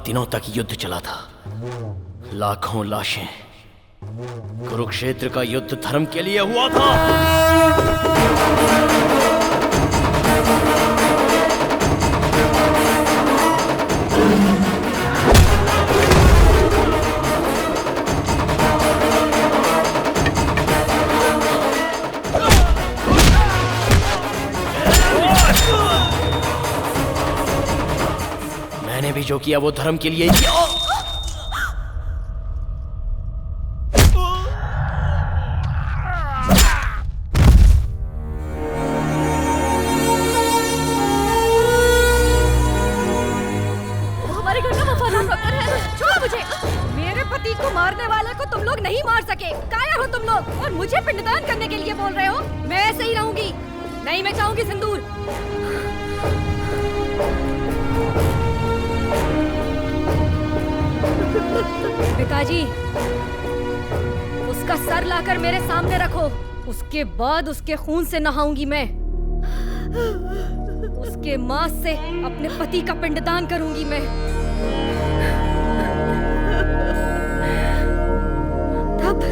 दिनों तक युद्ध चला था। लाखों लाशें। कुरुक्षेत्र का युद्ध धर्म के लिए हुआ था। मैंने भी जो किया वो धर्म के लिए किया। हमारे घर का वफादार नौकर है। छोड़ो मुझे। मेरे पति को मारने वाले को तुम लोग नहीं मार सके। कायर हो तुम लोग और मुझे पिंडदान करने के लिए बोल रहे हो। मैं ऐसे ही रहूंगी। नहीं, मैं चाहूंगी सिंदूर। पिताजी, उसका सर लाकर मेरे सामने रखो। उसके बाद उसके खून से नहाऊंगी मैं। उसके मांस से अपने पति का पिंडदान करूंगी मैं। तब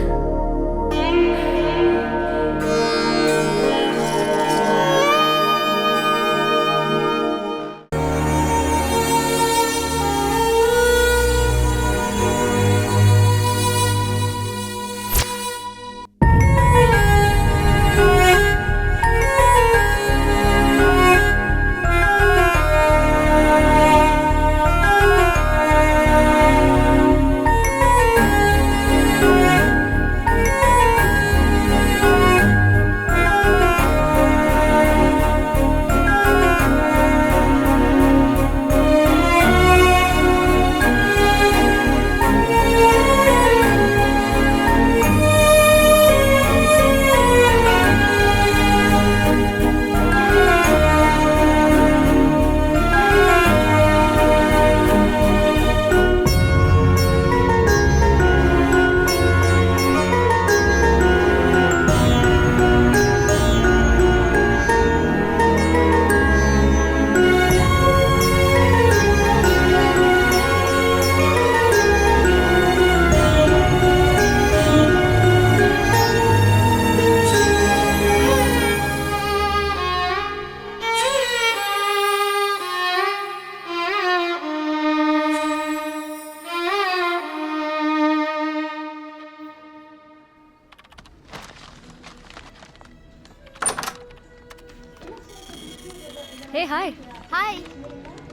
हे हाय। हाय।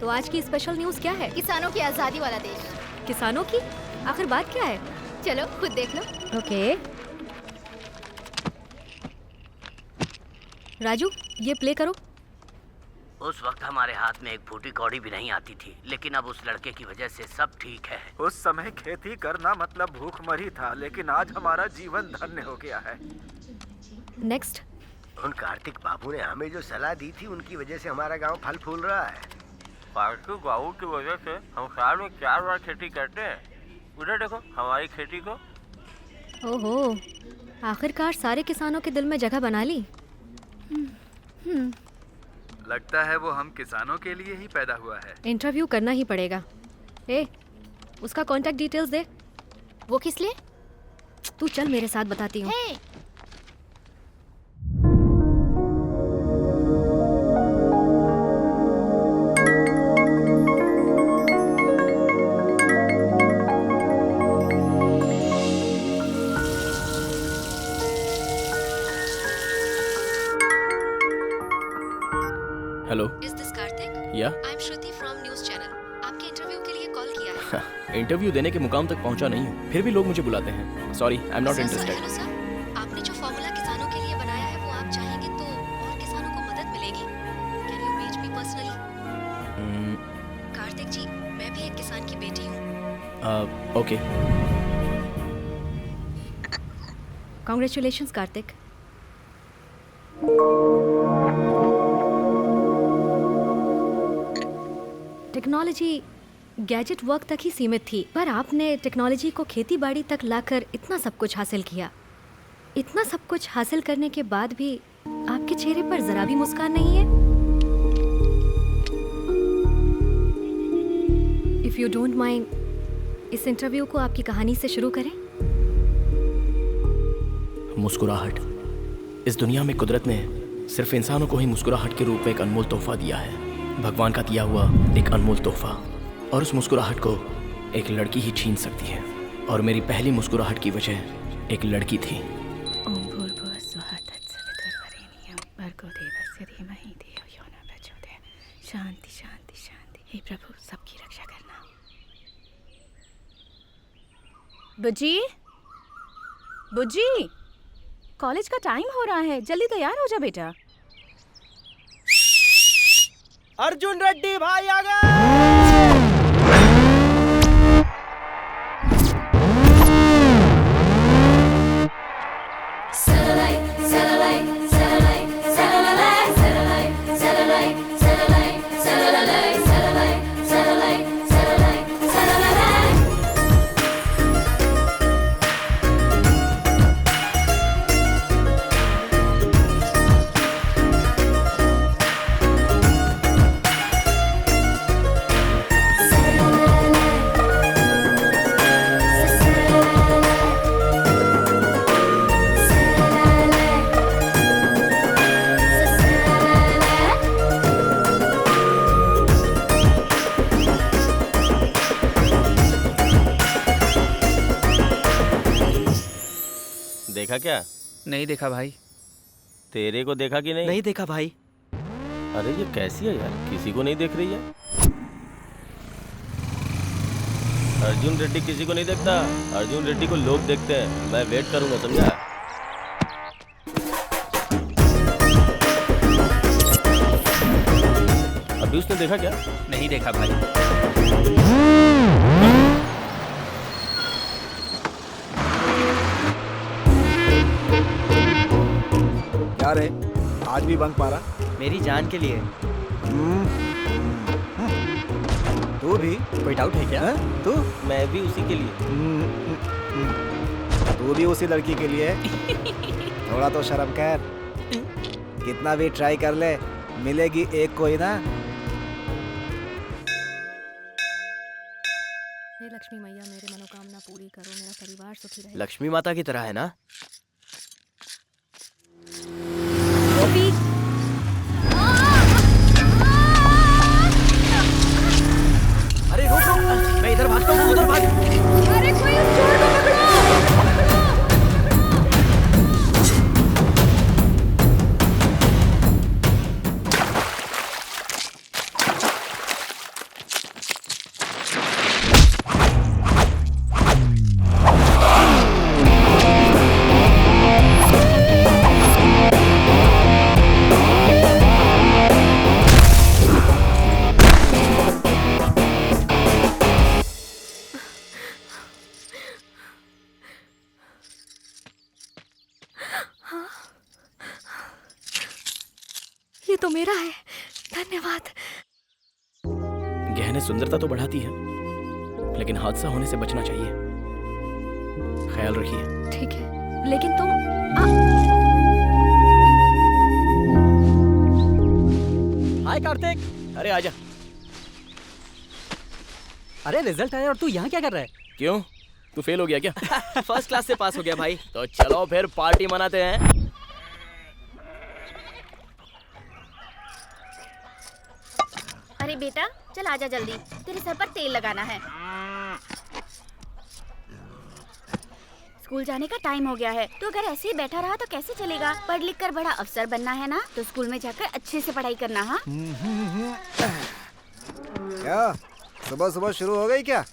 तो आज की स्पेशल न्यूज़ क्या है? किसानों की आज़ादी वाला देश। किसानों की? आखिर बात क्या है? चलो खुद देख लो। ओके। राजू, ये प्ले करो। उस वक्त हमारे हाथ में एक फूटी कौड़ी भी नहीं आती थी, लेकिन अब उस लड़के की वजह से सब ठीक है। उस समय खेती करना मतलब भूखमरी था, लेकिन आज हमारा जीवन धन्य हो गया है। नेक्स्ट। उन कार्तिक बाबू ने हमें जो सलाह दी थी, उनकी वजह से हमारा गांव फल फूल रहा है। कार्तिक बाबू की वजह से हम साल में 4 बार खेती करते हैं। उधर देखो हमारी खेती को। ओहो, आखिरकार सारे किसानों के दिल में जगह बना ली। लगता है वो हम किसानों के लिए ही पैदा हुआ है। इंटरव्यू करना ही पड़ेगा। ए, उसका कांटेक्ट डिटेल्स दे। वो किस लिए? तू चल मेरे साथ, बताती हूँ। हे, हेलो। Is this Karthik? या I'm Shruti from News Channel. आपके इंटरव्यू के लिए कॉल किया है। इंटरव्यू देने के मुकाम तक पहुंचा नहीं हूँ, फिर भी लोग मुझे बुलाते हैं। Sorry, I am not interested. Hello sir, आपने जो फॉर्मूला किसानों के लिए बनाया है वो आप चाहेंगे तो और किसानों को मदद मिलेगी। Can you reach me personally? Kartik ji, मैं भी एक किसान की बेटी हूँ। Okay. Congratulations Kartik. Technology gadget work तक ही सीमित थी, पर आपने टेक्नोलॉजी को खेती बाड़ी तक लाकर इतना सब कुछ हासिल किया। इतना सब कुछ हासिल करने के बाद भी आपके चेहरे पर जरा भी मुस्कान नहीं है। If if you don't mind इस इंटरव्यू को आपकी कहानी से शुरू करें। मुस्कुराहट। इस दुनिया में कुदरत ने सिर्फ इंसानों को ही मुस्कुराहट के रूप में एक अनमोल तोहफा दिया है, भगवान का दिया हुआ एक अनमोल तोहफा। और उस मुस्कुराहट को एक लड़की ही छीन सकती है, और मेरी पहली मुस्कुराहट की वजह एक लड़की थी। ओम भूर्भुवः स्वः तत्सवितुर्वरेण्यं भर्गो देवस्य धीमहि धियो यो न प्रचोदयात्। शांति शांति शांति। हे प्रभु, सबकी रक्षा करना। बुज्जी, बुज्जी, कॉलेज का टाइम हो रहा है, जल्दी तैयार हो जा बेटा। अर्जुन रेड्डी भाई आ गए। देखा क्या? नहीं देखा भाई। तेरे को देखा कि नहीं? नहीं देखा भाई। अरे ये कैसी है यार, किसी को नहीं देख रही है। अर्जुन रेड्डी किसी को नहीं देखता, अर्जुन रेड्डी को लोग देखते हैं। मैं वेट करूंगा, समझा? अभी उसने देखा क्या? नहीं देखा भाई। क्या रे, आज भी बंक मारा? मेरी जान के लिए। तू भी कोई डाउट है क्या? तू? मैं भी उसी के लिए। तू भी उसी लड़की के लिए? थोड़ा तो शर्म कर। कितना भी ट्राई कर ले, मिलेगी एक कोई ना। हे लक्ष्मी मैया, मेरी मनोकामना पूरी करो, मेरा परिवार सुखी रहे। लक्ष्मी माता की तरह है ना? गोपी, अरे रुक रुक, मैं इधर भागता हूँ, उधर भाग। अरे कोई उस चोर को पकड़ो। ये तो मेरा है, धन्यवाद। गहने सुंदरता तो बढ़ाती है, लेकिन हादसा होने से बचना चाहिए। ख्याल रखिए। ठीक है, लेकिन तुम हाय कार्तिक। अरे आजा। अरे रिजल्ट आया और तू यहाँ क्या कर रहा है? क्यों, तू फेल हो गया क्या? फर्स्ट क्लास से पास हो गया भाई। तो चलो फिर पार्टी मनाते हैं। अरे बेटा, चल आजा जल्दी, तेरे सर पर तेल लगाना है। स्कूल जाने का टाइम हो गया है, तो अगर ऐसे ही बैठा रहा तो कैसे चलेगा? पढ़ लिख कर बड़ा अफसर बनना है ना, तो स्कूल में जाकर अच्छे से पढ़ाई करना। हाँ? क्या सुबह सुबह शुरू हो गई क्या?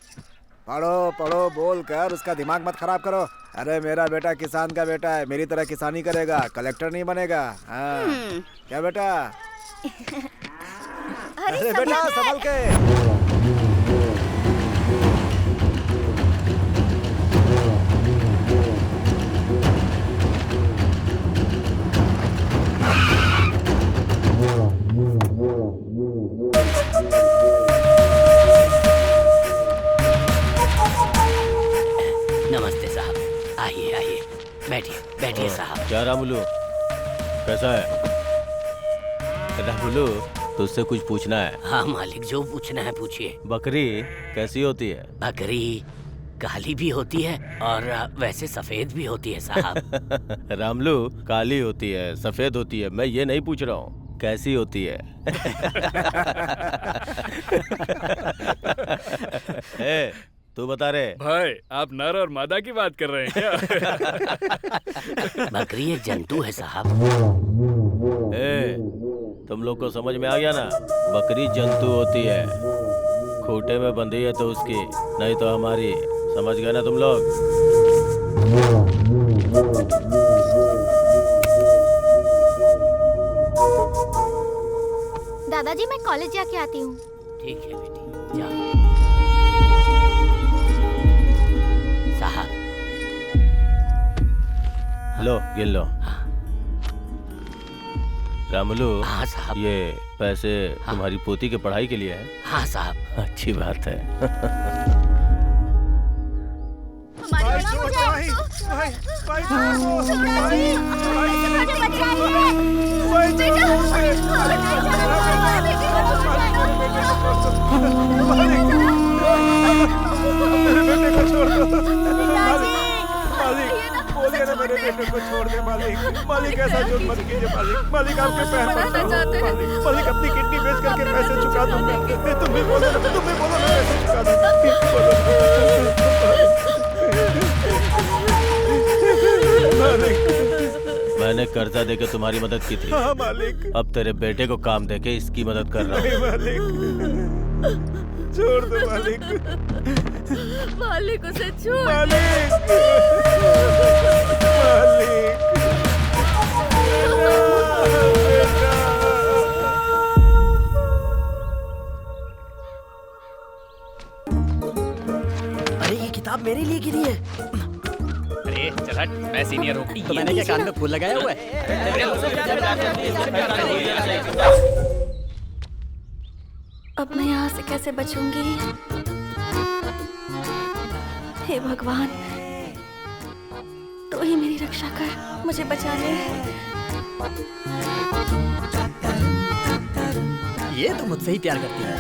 पढ़ो पढ़ो बोल कर उसका दिमाग मत खराब करो। अरे मेरा बेटा किसान का बेटा है, मेरी तरह किसानी करेगा, कलेक्टर नहीं बनेगा। हाँ। क्या बेटा? अरे बेटा संभल के। नमस्ते साहब, आइए आइए, बैठिए बैठिए साहब। क्या रामुलू, कैसा है? रामुलू, तुझसे कुछ पूछना है। हाँ मालिक, जो पूछना है पूछिए। बकरी कैसी होती है? बकरी काली भी होती है और वैसे सफेद भी होती है साहब। रामलू, काली होती है, सफेद होती है, मैं ये नहीं पूछ रहा हूँ कैसी होती है। ए, तू बता रे। भाई आप नर और मादा की बात कर रहे हैं क्या? बकरी एक जंतु है साहब। ए, तुम लोग को समझ में आ गया ना? बकरी जंतु होती है, खूंटे में बंधी है तो उसकी, नहीं तो हमारी। समझ गए ना तुम लोग? दादाजी मैं कॉलेज जाके आती हूँ। ठीक है बेटी, जाओ। साहब लो, गिन लो। रामलू, हाँ साहब। ये पैसे तुम्हारी पोती के पढ़ाई के लिए है? हाँ साहब। अच्छी बात है। बोलिए ना मेरे बेटे को छोड़ दे मालिक। मालिक ऐसा जुल्म मत कीजिए मालिक। मालिक आपके पैर पड़ता हूं मालिक। मालिक अपनी किडनी बेच करके पैसे चुका दूंगा। तुम भी बोलो ना, तुम भी बोलो ना, पैसे चुका दूंगा। मैंने कर्जा देके तुम्हारी मदद की थी। हाँ मालिक। अब तेरे बेटे को काम देके इसकी मदद कर रहा हूँ। मालिक छोड़ दो मालिक। मालिक उसे छोड़। मालिक अरे ये किताब मेरे लिए गिरी है। अरे चल हट, मैं सीनियर हूँ। तो मैंने क्या कान में फूल लगाया हुआ है? अब मैं यहाँ से कैसे बचूंगी? हे भगवान, तो ही मेरी रक्षा कर, मुझे बचा ले। ये तो मुझसे ही प्यार करती है।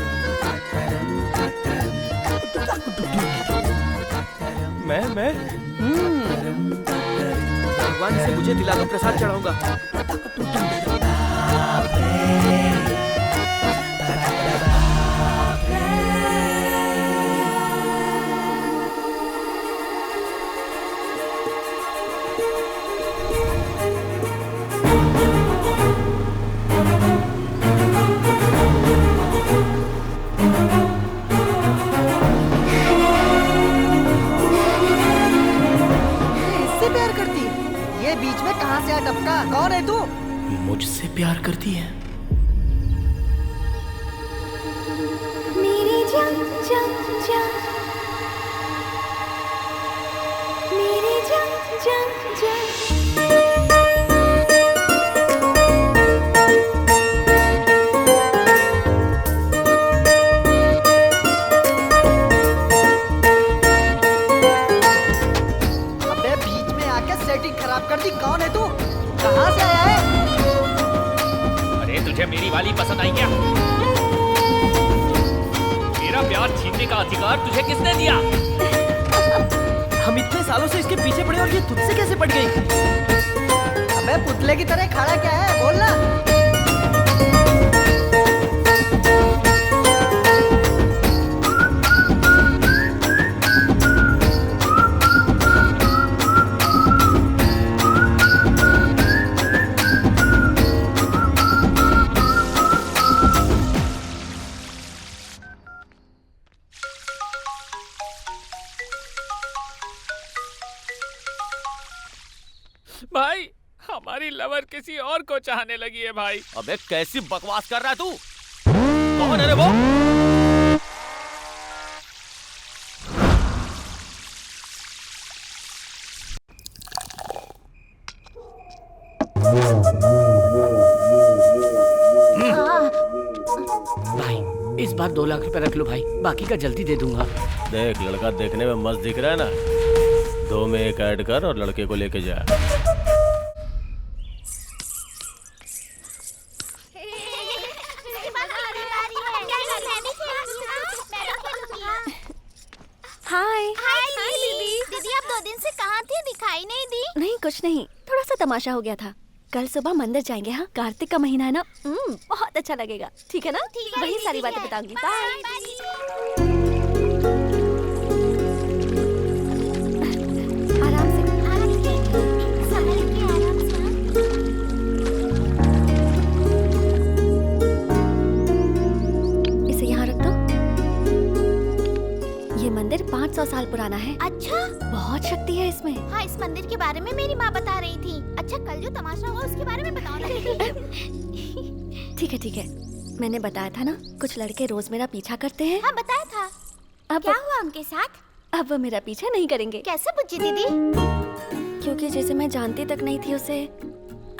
मैं भगवान से मुझे दिला दो, प्रसाद चढ़ाऊंगा। बीच में कहां से आ टपका? कौन है तू? मुझसे प्यार करती है। मेरी जान जान जान, मेरी जान जान जान। खराब कर दी। कौन है तू? कहां से आया है? अरे तुझे मेरी वाली पसंद आई क्या? मेरा प्यार छीनने का अधिकार तुझे किसने दिया? हम इतने सालों से इसके पीछे पड़े और ये तुझसे कैसे पड़ गई? अबे पुतले की तरह खड़ा क्या है? बोलना। भाई हमारी लवर किसी और को चाहने लगी है भाई। अबे कैसी बकवास कर रहा है तू? कौन है रे वो? भाई इस बार 2 लाख रुपए रख लो भाई, बाकी का जल्दी दे दूंगा। देख लड़का देखने में मस्त दिख रहा है ना, 2 में 1 ऐड कर और लड़के को लेके जा। नहीं कुछ नहीं, थोड़ा सा तमाशा हो गया था। कल सुबह मंदिर जाएंगे। हाँ, कार्तिक का महीना है ना, बहुत अच्छा लगेगा। ठीक है ना? वही सारी बातें बताऊंगी। बाय। आराम से, संभल के, आराम से। इसे यहाँ रख दो। ये मंदिर 500 साल पुराना है। अच्छा, बहुत शक्ति है इसमें। हाँ, इस मंदिर के बारे में मेरी माँ बता रही थी। अच्छा, कल जो तमाशा हुआ उसके बारे में बताओ ना। ठीक है ठीक है, मैंने बताया था ना, कुछ लड़के रोज मेरा पीछा करते हैं। हाँ, बताया था। अब क्या हुआ उनके साथ? अब वो मेरा पीछा नहीं करेंगे। कैसे बुच्ची दीदी? क्योंकि जिसे मैं जानती तक नहीं थी उसे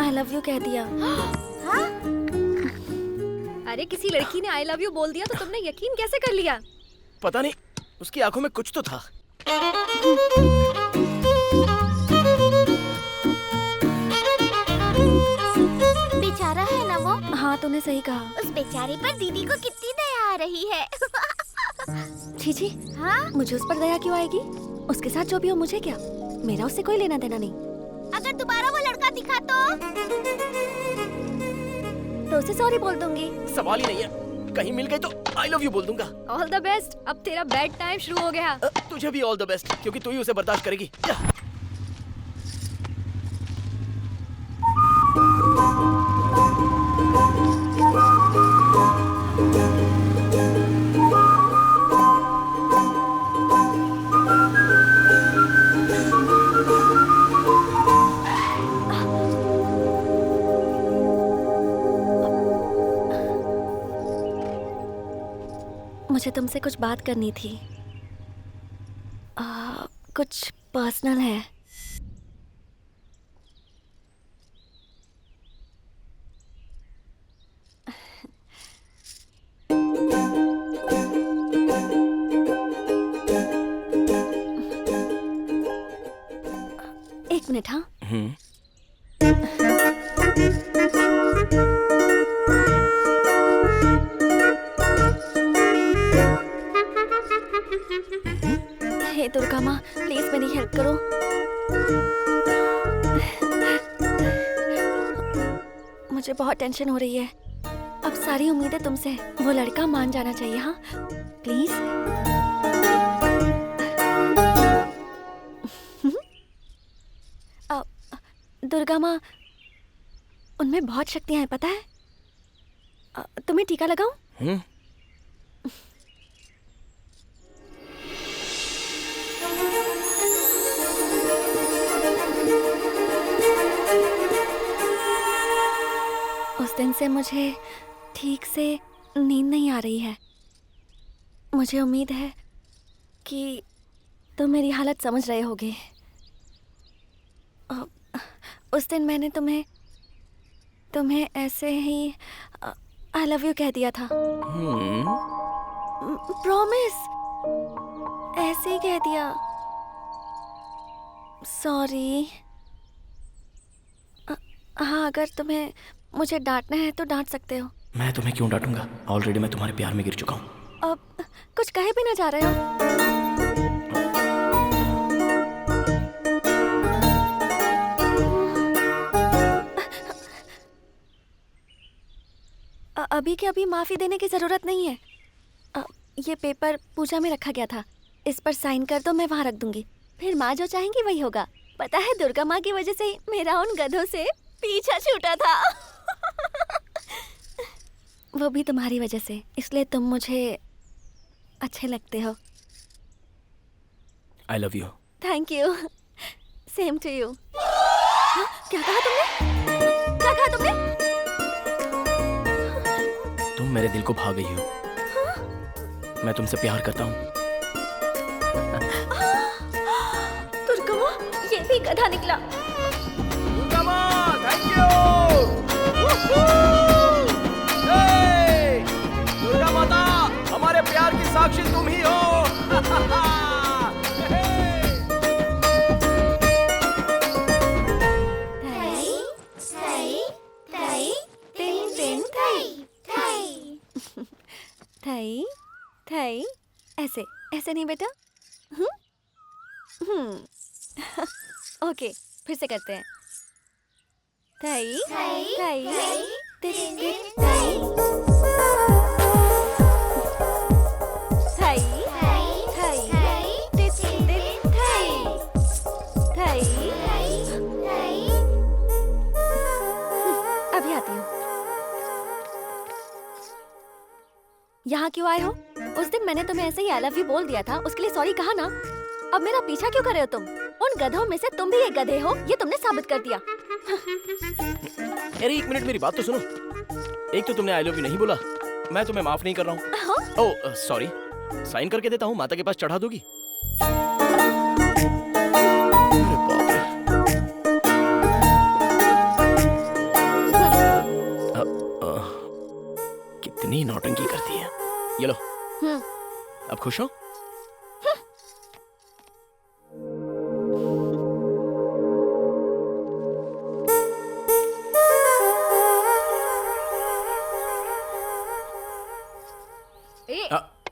आई लव यू कह दिया। हाँ? अरे किसी लड़की ने आई लव यू बोल दिया तो तुमने यकीन कैसे कर लिया? पता नहीं, उसकी आंखों में कुछ तो था। बेचारा है ना वो। हाँ, तूने सही कहा। उस बेचारे पर दीदी को कितनी दया आ रही है। छी, हाँ? मुझे उस पर दया क्यों आएगी? उसके साथ जो भी हो मुझे क्या, मेरा उससे कोई लेना देना नहीं। अगर दोबारा वो लड़का दिखा तो उसे सॉरी बोल दूंगी। सवाल ही नहीं है, कहीं मिल गई तो आई लव यू बोल दूंगा। All the best. अब तेरा बेड टाइम शुरू हो गया। तुझे भी ऑल द बेस्ट, क्योंकि तू ही उसे बर्दाश्त करेगी। मुझे तुमसे कुछ बात करनी थी। कुछ पर्सनल है। एक मिनट। हाँ, हे दुर्गा माँ, प्लीज मेरी हेल्प करो। मुझे बहुत टेंशन हो रही है। अब सारी उम्मीदें तुमसे है। वो लड़का मान जाना चाहिए। हाँ प्लीज। दुर्गा माँ, उनमें बहुत शक्तियां हैं, पता है? तुम्हें टीका लगाऊं? उस दिन से मुझे ठीक से नींद नहीं आ रही है। मुझे उम्मीद है कि तुम मेरी हालत समझ रहे होगे। उस दिन मैंने तुम्हें ऐसे ही आई लव यू कह दिया था। प्रॉमिस, ऐसे ही कह दिया। सॉरी। हाँ, अगर तुम्हें मुझे डांटना है तो डांट सकते हो। मैं तुम्हें क्यों डांटूंगा? ऑलरेडी मैं तुम्हारे प्यार में गिर चुका हूँ। अब कुछ कहे भी ना जा रहे हो। अभी के अभी माफी देने की जरूरत नहीं है। ये पेपर पूजा में रखा गया था, इस पर साइन कर दो, मैं वहां रख दूंगी। फिर माँ जो चाहेंगी वही होगा। पता है, दुर्गा माँ की वजह से ही मेरा उन गधों से पीछा छूटा था। वो भी तुम्हारी वजह से, इसलिए तुम मुझे अच्छे लगते हो। I love you. Thank you. Same to you. क्या कहा तुमने? क्या कहा तुमने? तुम मेरे दिल को भा गई हो। मैं तुमसे प्यार करता हूँ। दुर्गा माँ, ये भी गधा निकला। दुर्गा माँ, थैंक यू। दुर्गा माता, हमारे प्यार की साक्षी तुम ही हो। थई थई, ऐसे नहीं बेटा। ओके, फिर से करते हैं। थई थई तित तित थई थई थई तित तित थई थई। अभी आती हूँ। यहाँ क्यों आए हो? उस दिन मैंने तुम्हें ऐसे ही आई लव यू बोल दिया था, उसके लिए सॉरी कहा ना। अब मेरा पीछा क्यों कर रहे हो तुम? उन गधों में से तुम भी एक गधे हो, ये तुमने साबित कर दिया। अरे एक मिनट, मेरी बात तो सुनो। एक तो तुमने आई लव यू नहीं बोला, मैं तुम्हें माफ नहीं कर रहा हूँ। ओह सॉरी, साइन करके देता हूँ, माता के पास चढ़ा दोगी? अरे बाप रे। कितनी नौटंकी करती है। ये लो, अब खुश हो?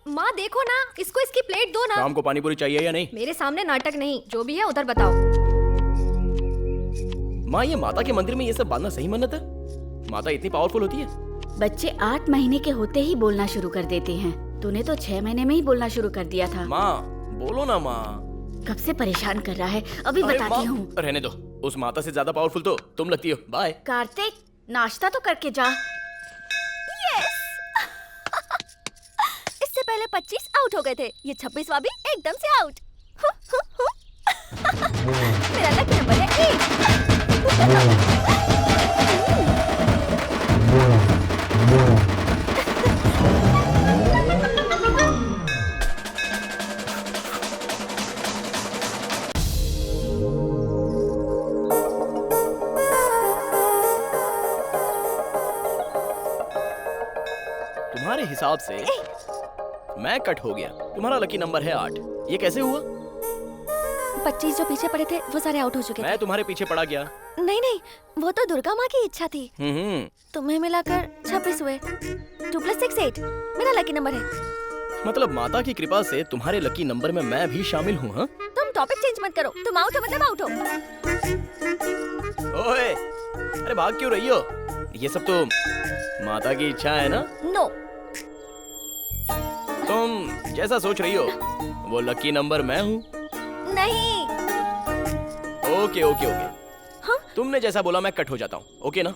माँ देखो ना, इसको इसकी प्लेट दो ना। शाम को पानी पूरी चाहिए या नहीं? मेरे सामने नाटक नहीं, जो भी है उधर बताओ। माँ, ये माता के मंदिर में ये सब बांधना सही मन्नत है? माता इतनी पावरफुल होती है? बच्चे 8 महीने के होते ही बोलना शुरू कर देते हैं। तूने तो 6 महीने में ही बोलना शुरू कर दिया था। माँ बोलो ना माँ। कब से परेशान कर रहा है, अभी बताती हूँ। रहने दो, उस माता से ज्यादा पावरफुल तो तुम लगती हो। बाय। कार्तिक, नाश्ता तो करके जा। इससे पहले 25 आउट हो गए थे, ये 26वां भी एकदम से आउट। मेरा लकी नंबर है 1। तुम्हारे हिसाब से मैं कट हो गया, तुम्हारा लकी नंबर है 8। ये कैसे हुआ? 25 जो पीछे पड़े थे वो सारे आउट हो चुके थे। मैं तुम्हारे पीछे पड़ा गया? नहीं, वो तो दुर्गा माँ की इच्छा थी। तुम्हें मिलाकर 26 हुए। 2 + 6 8 मेरा लकी नंबर है। मतलब माता की कृपा से तुम्हारे लकी नंबर में मैं भी शामिल हूँ। हाँ? तुम टॉपिक चेंज मत करो, तुम आउट हो मतलब आउट हो। ओए, अरे भाग क्यों रही हो? ये सब तो माता की इच्छा है ना? नो। तुम जैसा सोच रही हो वो लकी नंबर मैं हूँ। नहीं। Okay okay okay. हाँ? तुमने जैसा बोला मैं कट हो जाता हूँ, ओके ना?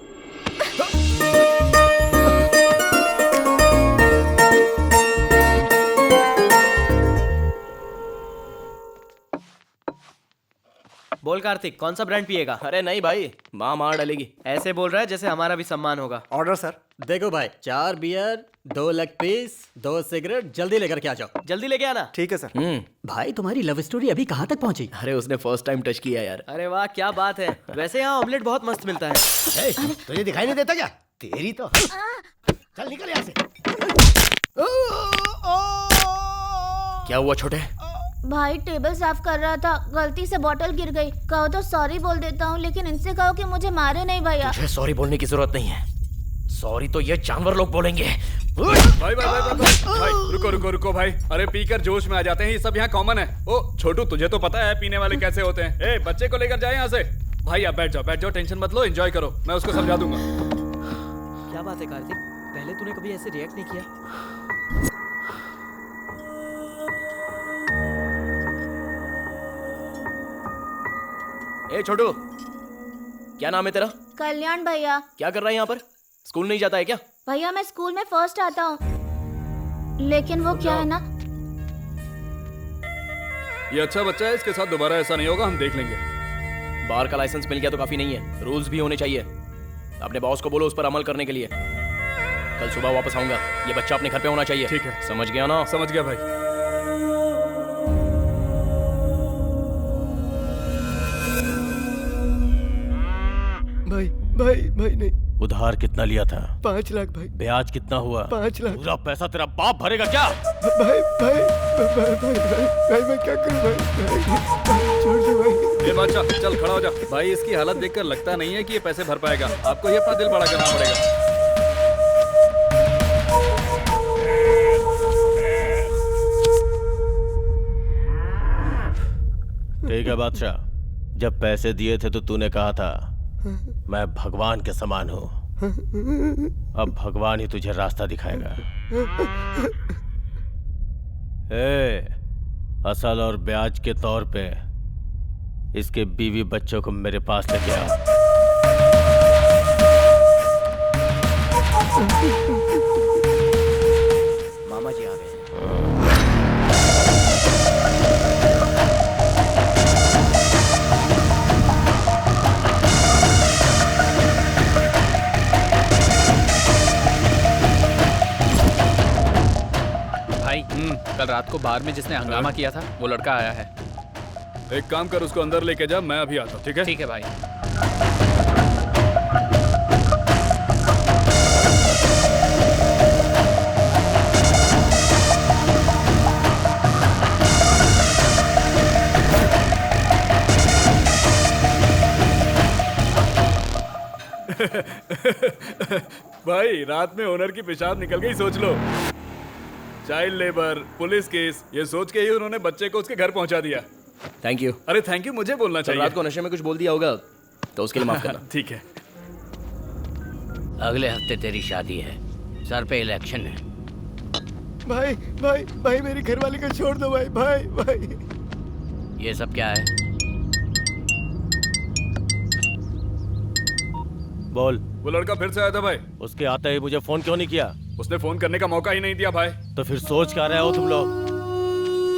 बोल कार्तिक, कौन सा ब्रांड पिएगा? अरे नहीं भाई, माँ मार डालेगी। ऐसे बोल रहा है जैसे हमारा भी सम्मान होगा। Order sir. देखो भाई, 4 बियर, 2 लेग पीस, 2 सिगरेट, जल्दी लेकर के आ जाओ। जल्दी लेके आना। ठीक है सर। भाई तुम्हारी लव स्टोरी अभी कहाँ तक पहुंची? अरे उसने फर्स्ट टाइम टच किया यार। अरे वाह, क्या बात है। वैसे यहाँ ऑमलेट बहुत मस्त मिलता है। तुझे दिखाई नहीं देता क्या? तेरी तो चल निकल यहाँ से। क्या हुआ छोटे? भाई टेबल साफ कर रहा था, गलती से बोतल गिर गई। कहो तो सॉरी बोल देता हूँ, लेकिन इनसे कहो कि मुझे मारे नहीं भैया। तुझे सॉरी बोलने की जरूरत नहीं है। सॉरी तो ये जानवर लोग बोलेंगे। भाई रुको भाई। अरे पीकर जोश में आ जाते हैं, ये सब यहाँ कॉमन है। ओ छोटू, तुझे तो पता है पीने वाले कैसे होते हैं। ए बच्चे को लेकर जाए यहाँ से। भाई आप बैठ जाओ, टेंशन मत लो, एंजॉय करो, मैं उसको समझा दूंगा। क्या बात है कार्तिक, पहले तूने कभी ऐसे रिएक्ट नहीं किया। ए छोटू, क्या नाम है तेरा? कल्याण भैया। क्या कर रहा है यहाँ पर? स्कूल नहीं जाता है क्या? भैया मैं स्कूल में फर्स्ट आता हूँ, लेकिन वो क्या है ना, ये अच्छा बच्चा है, इसके साथ दोबारा ऐसा नहीं होगा, हम देख लेंगे। बार का लाइसेंस मिल गया तो काफी नहीं है, रूल्स भी होने चाहिए। अपने बॉस को बोलो उस पर अमल करने के लिए। कल सुबह वापस आऊंगा, ये बच्चा अपने घर पे होना चाहिए। ठीक है, समझ गया ना? समझ गया भाई। भाई नहीं। उधार कितना लिया था? 5 लाख भाई। ब्याज कितना हुआ? 5 लाख। पूरा पैसा तेरा बाप भरेगा क्या? भाई मैं क्या करूं भाई, छोड़ दे भाई। बादशाह चल खड़ा हो जा। भाई इसकी हालत देखकर लगता नहीं है कि ये पैसे भर पाएगा, आपको ही अपना दिल बड़ा करना पड़ेगा। ठीक है बादशाह, जब पैसे दिए थे तो तूने कहा था मैं भगवान के समान हूं। अब भगवान ही तुझे रास्ता दिखाएगा। असल और ब्याज के तौर पे इसके बीवी बच्चों को मेरे पास लेके आओ। मामा जी आ गए। भाई कल रात को बार में जिसने हंगामा किया था वो लड़का आया है। एक काम कर, उसको अंदर लेके जा, मैं अभी आता हूँ। ठीक है? ठीक है भाई। भाई रात में ओनर की पेशाब निकल गई, सोच लो। चाइल्ड लेबर, पुलिस केस, ये सोच के ही उन्होंने बच्चे को उसके घर पहुंचा दिया। Thank you. अरे थैंक यू मुझे बोलना चाहिए। रात को नशे में कुछ बोल दिया होगा तो उसके लिए माफ करना। ठीक है। अगले हफ्ते तेरी शादी है, सर पे इलेक्शन है। भाई भाई भाई मेरी घरवाली को छोड़ दो भाई भाई भाई। ये सब क्या है? बोल। वो लड़का फिर से आया था भाई। उसके आते ही मुझे फोन क्यों नहीं किया? उसने फोन करने का मौका ही नहीं दिया भाई। तो फिर सोच क्या रहे हो तुम लोग?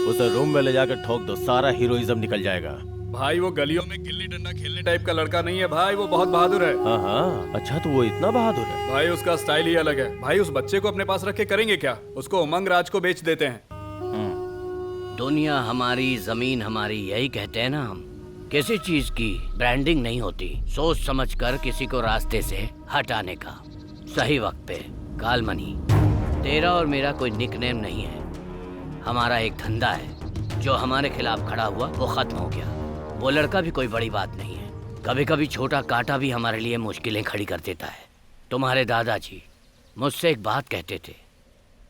उसे रूम में ले जाकर ठोक दो, सारा हीरोइज्म निकल जाएगा। भाई वो गलियों में गिल्ली डंडा खेलने टाइप का लड़का नहीं है भाई, वो बहुत बहादुर है। हाँ हाँ, अच्छा तो वो इतना बहादुर है? भाई उसका स्टाइल ही अलग है। भाई उस बच्चे को अपने पास रख के करेंगे क्या? उसको उमंग राज को बेच देते हैं। दुनिया हमारी, जमीन हमारी, यही कहते हैं ना हम। किसी चीज की ब्रांडिंग नहीं होती सोच समझ कर किसी को रास्ते से हटाने का। सही वक्त पे कालमनी। तेरा और मेरा कोई निकनेम नहीं है, हमारा एक धंधा है। जो हमारे खिलाफ खड़ा हुआ वो खत्म हो गया। वो लड़का भी कोई बड़ी बात नहीं है। कभी कभी छोटा कांटा भी हमारे लिए मुश्किलें खड़ी कर देता है। तुम्हारे दादाजी मुझसे एक बात कहते थे,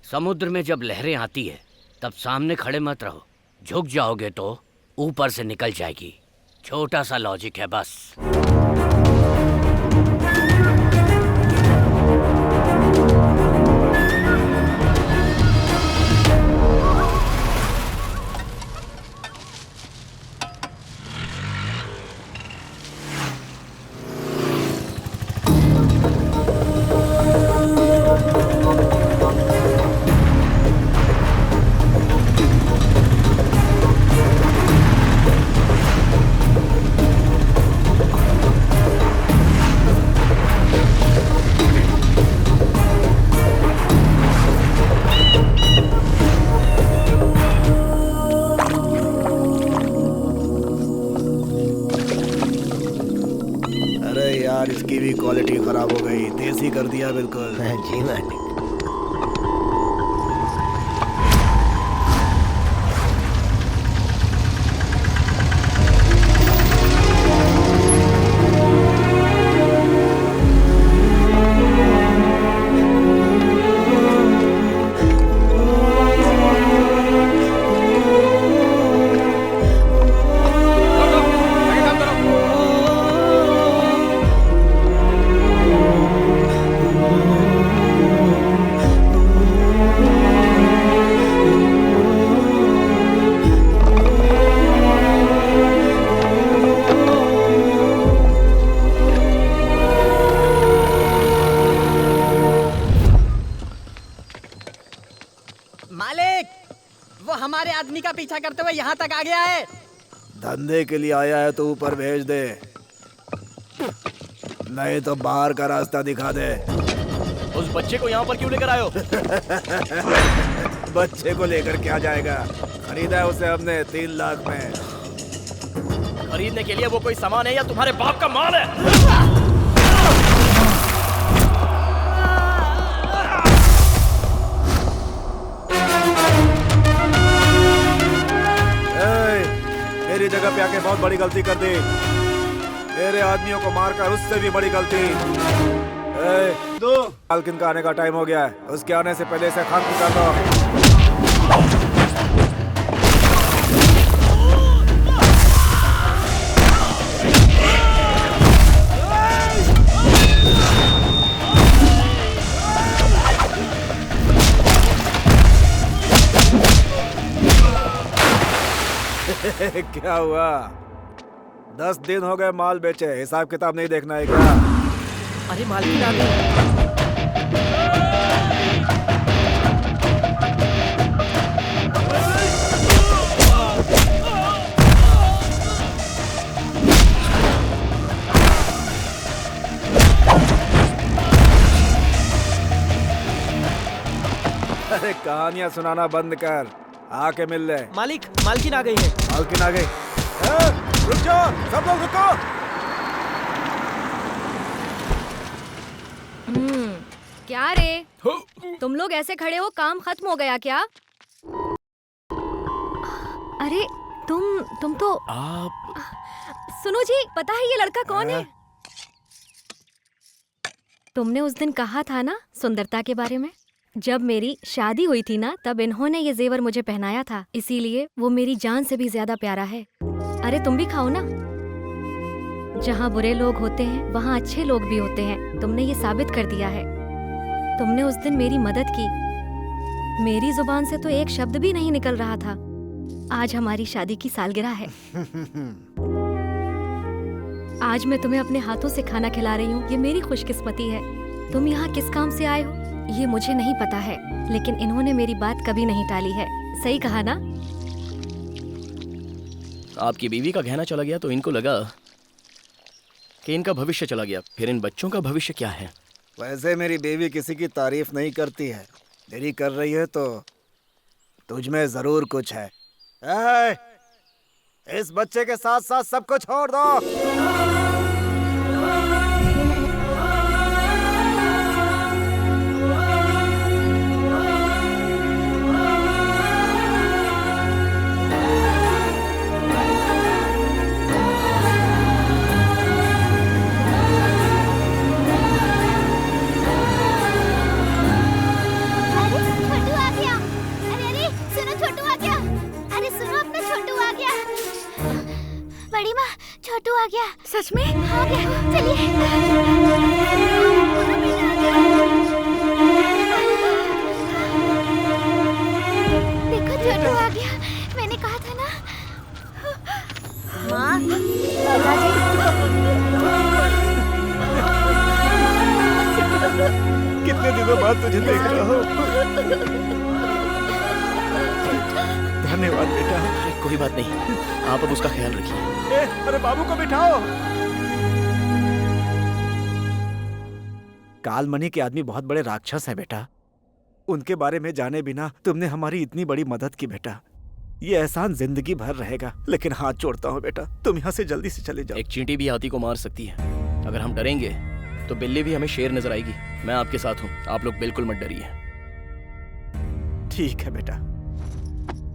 समुद्र में जब लहरें आती है तब सामने खड़े मत रहो, झुक जाओगे तो ऊपर से निकल जाएगी। छोटा सा लॉजिक है बस। यार इसकी भी क्वालिटी खराब हो गई, देसी कर दिया बिल्कुल। जी मालिक। आदमी का पीछा करते हुए यहाँ तक आ गया है। धंधे के लिए आया है तो ऊपर भेज दे, नहीं तो बाहर का रास्ता दिखा दे। उस बच्चे को यहाँ पर क्यों लेकर आए हो? बच्चे को लेकर क्या जाएगा, खरीदा है उसे हमने 3 लाख में। खरीदने के लिए वो कोई सामान है या तुम्हारे बाप का माल है? मेरी जगह पे आके बहुत बड़ी गलती कर दी, मेरे आदमियों को मारकर उससे भी बड़ी गलती। मालकिन का आने का टाइम हो गया है, उसके आने से पहले इसे खान कर दो। अरे क्या हुआ? 10 दिन हो गए माल बेचे, हिसाब किताब नहीं देखना है क्या? अरे मालकिन आ गई। अरे कहानियां सुनाना बंद कर, आके मिल ले। मालकिन आ गई है। मालकिन आ गई। रुक जाओ, सब लोग रुको। क्या रे, तुम लोग ऐसे खड़े हो, काम खत्म हो गया क्या? अरे तुम तो आप सुनो जी, पता है ये लड़का कौन है? तुमने उस दिन कहा था ना सुंदरता के बारे में। जब मेरी शादी हुई थी ना, तब इन्होंने ये जेवर मुझे पहनाया था, इसीलिए वो मेरी जान से भी ज्यादा प्यारा है। अरे तुम भी खाओ ना। जहाँ बुरे लोग होते हैं वहाँ अच्छे लोग भी होते हैं, तुमने ये साबित कर दिया है। तुमने उस दिन मेरी मदद की, मेरी जुबान से तो एक शब्द भी नहीं निकल रहा था। आज हमारी शादी की सालगिरह है। आज मैं तुम्हें अपने हाथों से खाना खिला रही हूँ, ये मेरी खुशकिस्मती है। तुम यहाँ किस काम से आए हो ये मुझे नहीं पता है, लेकिन इन्होंने मेरी बात कभी नहीं टाली है। सही कहा ना? आपकी बीवी का गहना चला गया तो इनको लगा कि इनका भविष्य चला गया, फिर इन बच्चों का भविष्य क्या है? वैसे मेरी बीवी किसी की तारीफ नहीं करती है, मेरी कर रही है तो तुझ में जरूर कुछ है। इस बच्चे के साथ साथ सबको छोड़ दो। छोटू आ गया। सच में आ गया, चलिए। देखो छोटू आ गया, मैंने कहा था ना। माँ, कितने दिनों बाद तुझे देख रहा हूँ। धन्यवाद बेटा। कोई बात नहीं, आप अब उसका ख्याल रखिए। अरे बाबू को बिठाओ। कालमणि के आदमी बहुत बड़े राक्षस हैं बेटा, उनके बारे में जाने बिना तुमने हमारी इतनी बड़ी मदद की बेटा। ये एहसान जिंदगी भर रहेगा, लेकिन हाथ जोड़ता हूँ बेटा, तुम यहाँ से जल्दी से चले जाओ। एक चींटी भी हाथी को मार सकती है, अगर हम डरेंगे तो बिल्ली भी हमें शेर नजर आएगी। मैं आपके साथ हूँ, आप लोग बिल्कुल मत डरिए। ठीक है बेटा।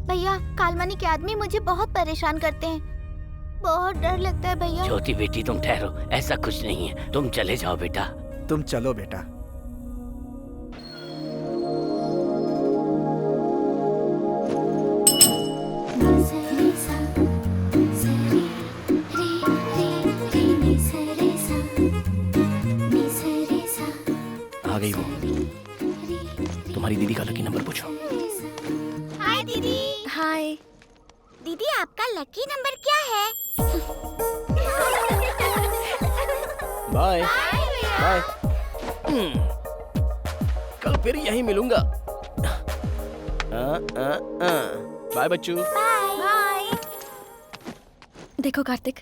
भैया, कालमणि के आदमी मुझे बहुत परेशान करते हैं, बहुत डर लगता है भैया। छोटी बेटी तुम ठहरो, ऐसा कुछ नहीं है, तुम चले जाओ बेटा। तुम चलो बेटा। आ गई वो। तुम्हारी दीदी का लकी नंबर पूछो। हाय दीदी। हाय दीदी, आपका लकी नंबर क्या है? Bye bye. कल फिर यहीं मिलूंगा। बाय बच्चू। बाय। देखो कार्तिक,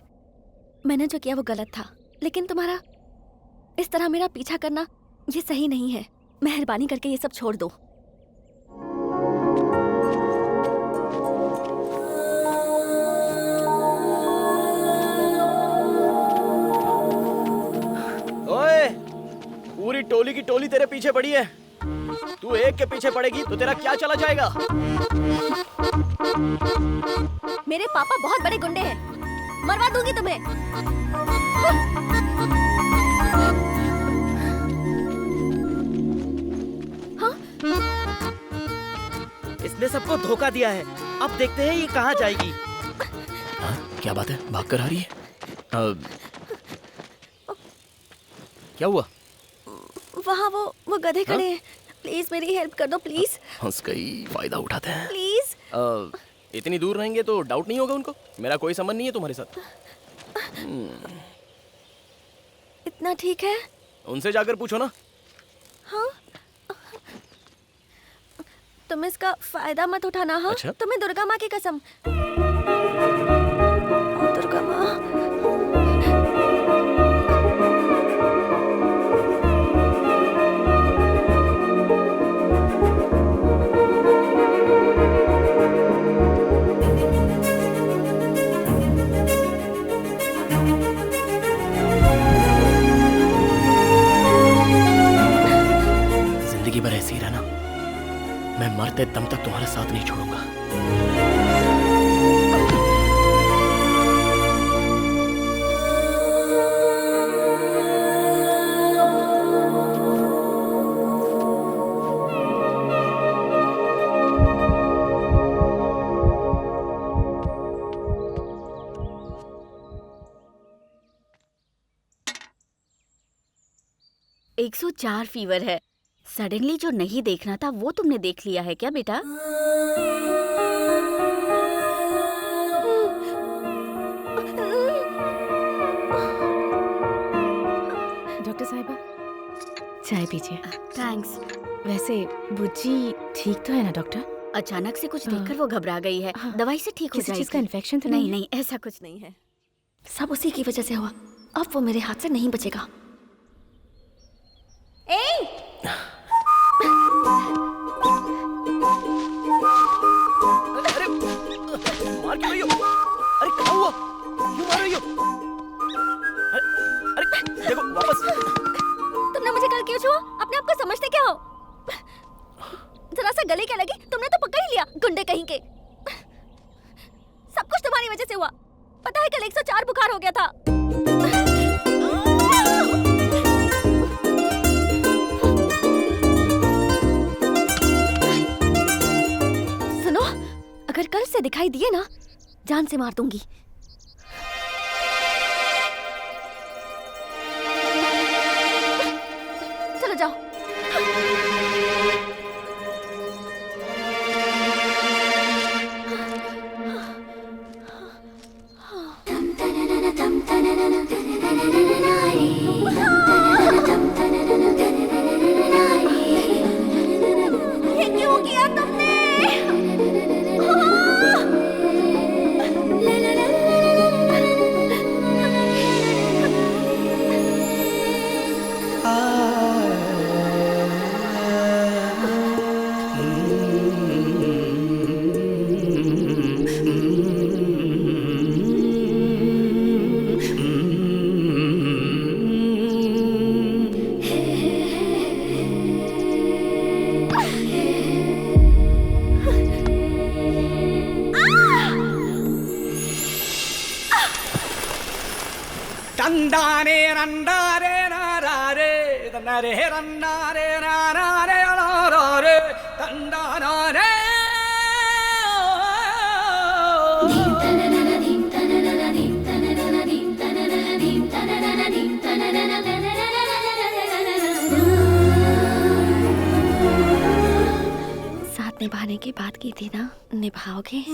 मैंने जो किया वो गलत था, लेकिन तुम्हारा इस तरह मेरा पीछा करना ये सही नहीं है। मेहरबानी करके ये सब छोड़ दो। पूरी टोली की टोली तेरे पीछे पड़ी है, तू एक के पीछे पड़ेगी तो तेरा क्या चला जाएगा? मेरे पापा बहुत बड़े गुंडे हैं, मरवा दूंगी तुम्हें। हाँ? इसने सबको धोखा दिया है, अब देखते हैं ये कहाँ जाएगी। हाँ? क्या बात है, भाग कर आ रही है? क्या हुआ? वहाँ वो गधे खड़े हैं, प्लीज मेरी हेल्प कर दो प्लीज। हंस गई, फायदा उठाते हैं। प्लीज। इतनी दूर रहेंगे तो डाउट नहीं होगा उनको? मेरा कोई संबंध नहीं है तुम्हारे साथ। इतना ठीक है? उनसे जाकर पूछो ना। हाँ? तुम इसका फायदा मत उठाना। हाँ? अच्छा? तुम्हें दुर्गा माँ की कसम। दुर्गा माँ। जिंदगी भर ऐसे ही रहना, मैं मरते दम तक तुम्हारा साथ नहीं छोड़ूंगा। है। 104 फीवर है। सडनली जो नहीं देखना था वो तुमने देख लिया है क्या बेटा? डॉक्टर साहिबा, चाय पीजिए। थैंक्स। वैसे बुज्जी ठीक तो है ना डॉक्टर? अचानक से कुछ देखकर वो घबरा गई है। दवाई से ठीक हो किसी जाएगी। चीज का इन्फेक्शन तो नहीं? नहीं है? नहीं, ऐसा कुछ नहीं है। सब उसी की वजह से हुआ। अब वो मेरे हाथ से नहीं बचेगा। अरे मार क्यों रही हो? अरे क्या हुआ? क्यों मार रही हो? अरे देखो वापस। तुमने मुझे कल क्यों छुआ? अपने आप को समझते क्या हो? जरा सा गले क्या लगी? तुमने तो पकड़ ही लिया, गुंडे कहीं के। सब कुछ तुम्हारी वजह से हुआ। पता है कल 104 बुखार हो गया था। सुनो, अगर कल से दिखाई दिए ना, जान से मार दूंगी। चलो जाओ। ये क्यों किया तुमने? तंदारे रंडारे नारे तंदारे रंडारे नारे नारे तंदारे साथ निभाने की बात की थी ना, निभाओगे?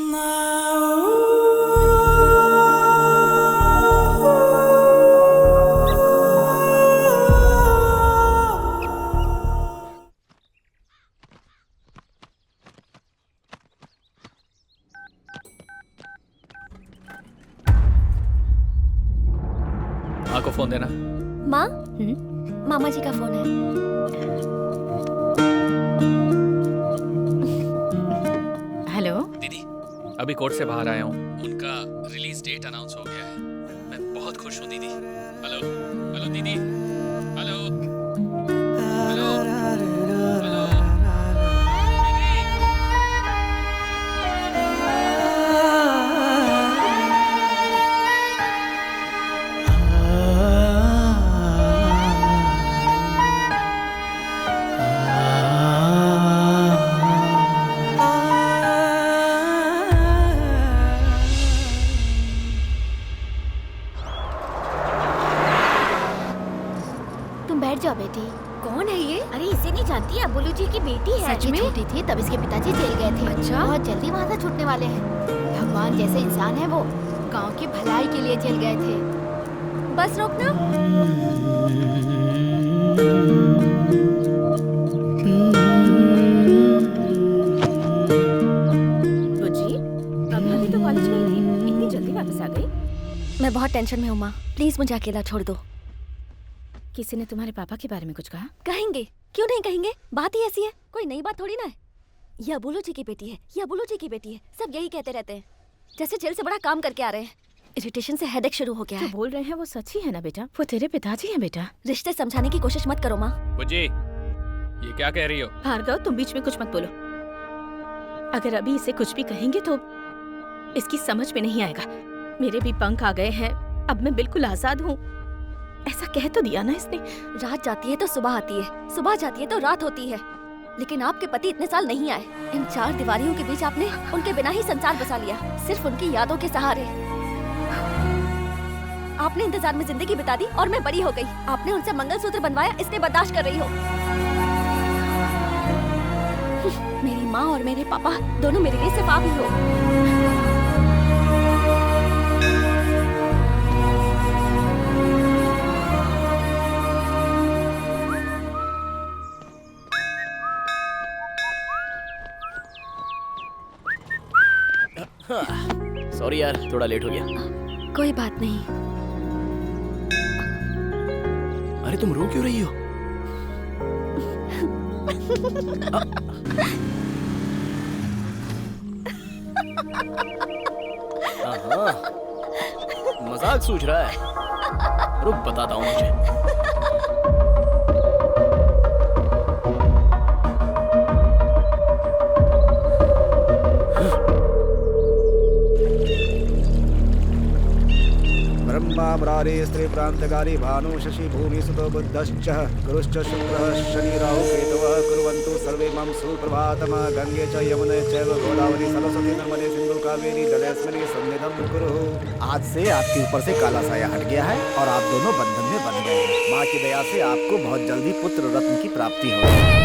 माँ को फोन देना। माँ? मामा जी का फोन है। हेलो दीदी, अभी कोर्ट से बाहर आया हूँ। उनका रिलीज डेट अनाउंस हो गया है। मैं बहुत खुश हूँ दीदी। हेलो हेलो दीदी, हेलो हेलो हेलो तुम बैठ जाओ बेटी। कौन है ये? अरे इसे नहीं जानती, अबुलू जी की बेटी है। सच ये में? छोटी थी तब इसके पिताजी जेल गए थे। अच्छा? बहुत जल्दी वहाँ से छूटने वाले हैं। भगवान जैसे इंसान है वो। गांव की भलाई के लिए चल गए थे। बस रोकना। बुज्जी, अभी तो कॉलेज में ही थी, इतनी जल्दी वापस आ गई? मैं बहुत टेंशन में हूँ माँ, प्लीज मुझे अकेला छोड़ दो। किसी ने तुम्हारे पापा के बारे में कुछ कहा? कहेंगे, क्यों नहीं कहेंगे, बात ही ऐसी है, कोई नई बात थोड़ी ना है। ये अबुलू जी की बेटी है, ये अबुलू जी की बेटी है, सब यही कहते रहते हैं, जैसे जेल से बड़ा काम करके आ रहे हैं। इरिटेशन से हेडेक शुरू हो गया है। जो बोल रहे हैं वो सच ही है ना बेटा? वो तेरे पिताजी हैं बेटा। रिश्ते समझाने की कोशिश मत करो माँ। बुज्जी, ये क्या कह रही हो? भार्गव, तुम बीच में कुछ मत बोलो। अगर अभी इसे कुछ भी कहेंगे तो इसकी समझ में नहीं आएगा। मेरे भी पंख आ गए हैं, अब मैं बिल्कुल आजाद हूँ। ऐसा कह तो दिया ना इसने। रात जाती है तो सुबह आती है, सुबह जाती है तो रात होती है, लेकिन आपके पति इतने साल नहीं आए। इन 4 दीवारियों के बीच आपने उनके बिना ही संसार बसा लिया, सिर्फ उनकी यादों के सहारे। आपने इंतजार में जिंदगी बिता दी और मैं बड़ी हो गई। आपने उनसे मंगलसूत्र बनवाया, इसलिए बर्दाश्त कर रही हो। मेरी माँ और मेरे पापा दोनों मेरे लिए सिर्फ आप ही हो। सॉरी यार, थोड़ा लेट हो गया। कोई बात नहीं। अरे तुम रो क्यों रही हो? मजाक सूझ रहा है। रुक बताता हूँ मुझे। ब्रह्मा स्त्री प्रांतकारी भानु शशि भूमि सुतो बुद्धश्च गुरुश्च शुक्रः शनि राहु केतवः कुर्वन्तु सर्वे मम सुप्रभातम्। गंगे च यमुने चैव गोदावरी सरस्वती नर्मदे सिंधु कावेरी जलेस्मिन् सन्निधं कुरु। आज से आपके ऊपर से काला साया हट गया है और आप दोनों बंधन में बंध गए हैं। माँ की दया से आपको बहुत जल्दी पुत्र रत्न की प्राप्ति होगी।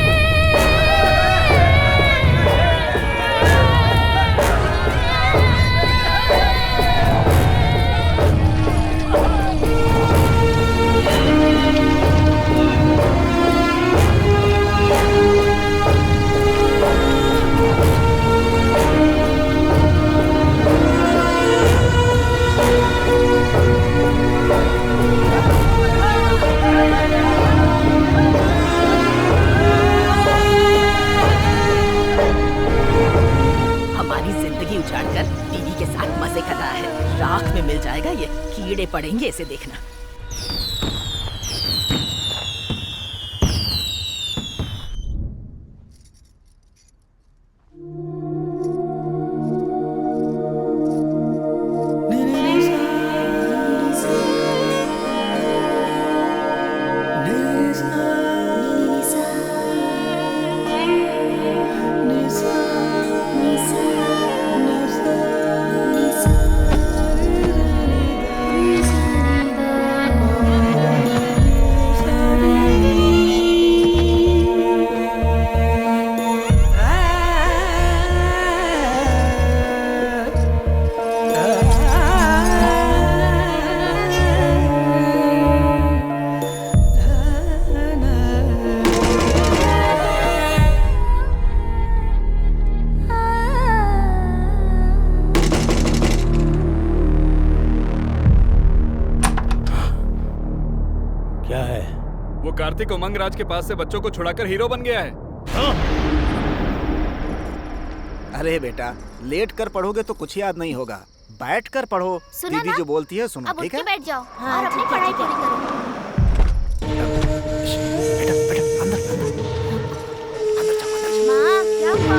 उछाड़कर दीदी के साथ मजे कर रहा है। राख में मिल जाएगा ये, कीड़े पड़ेंगे इसे देखना। कार्तिक उमंग राज के पास से बच्चों को छुड़ाकर हीरो बन गया है। अरे बेटा, लेट कर पढ़ोगे तो कुछ याद नहीं होगा, बैठ कर पढ़ो। दीदी जो बोलती है सुनो, ठीक है? बैठ जाओ और अपनी पढ़ाई पूरी करो। माँ, क्या हुआ?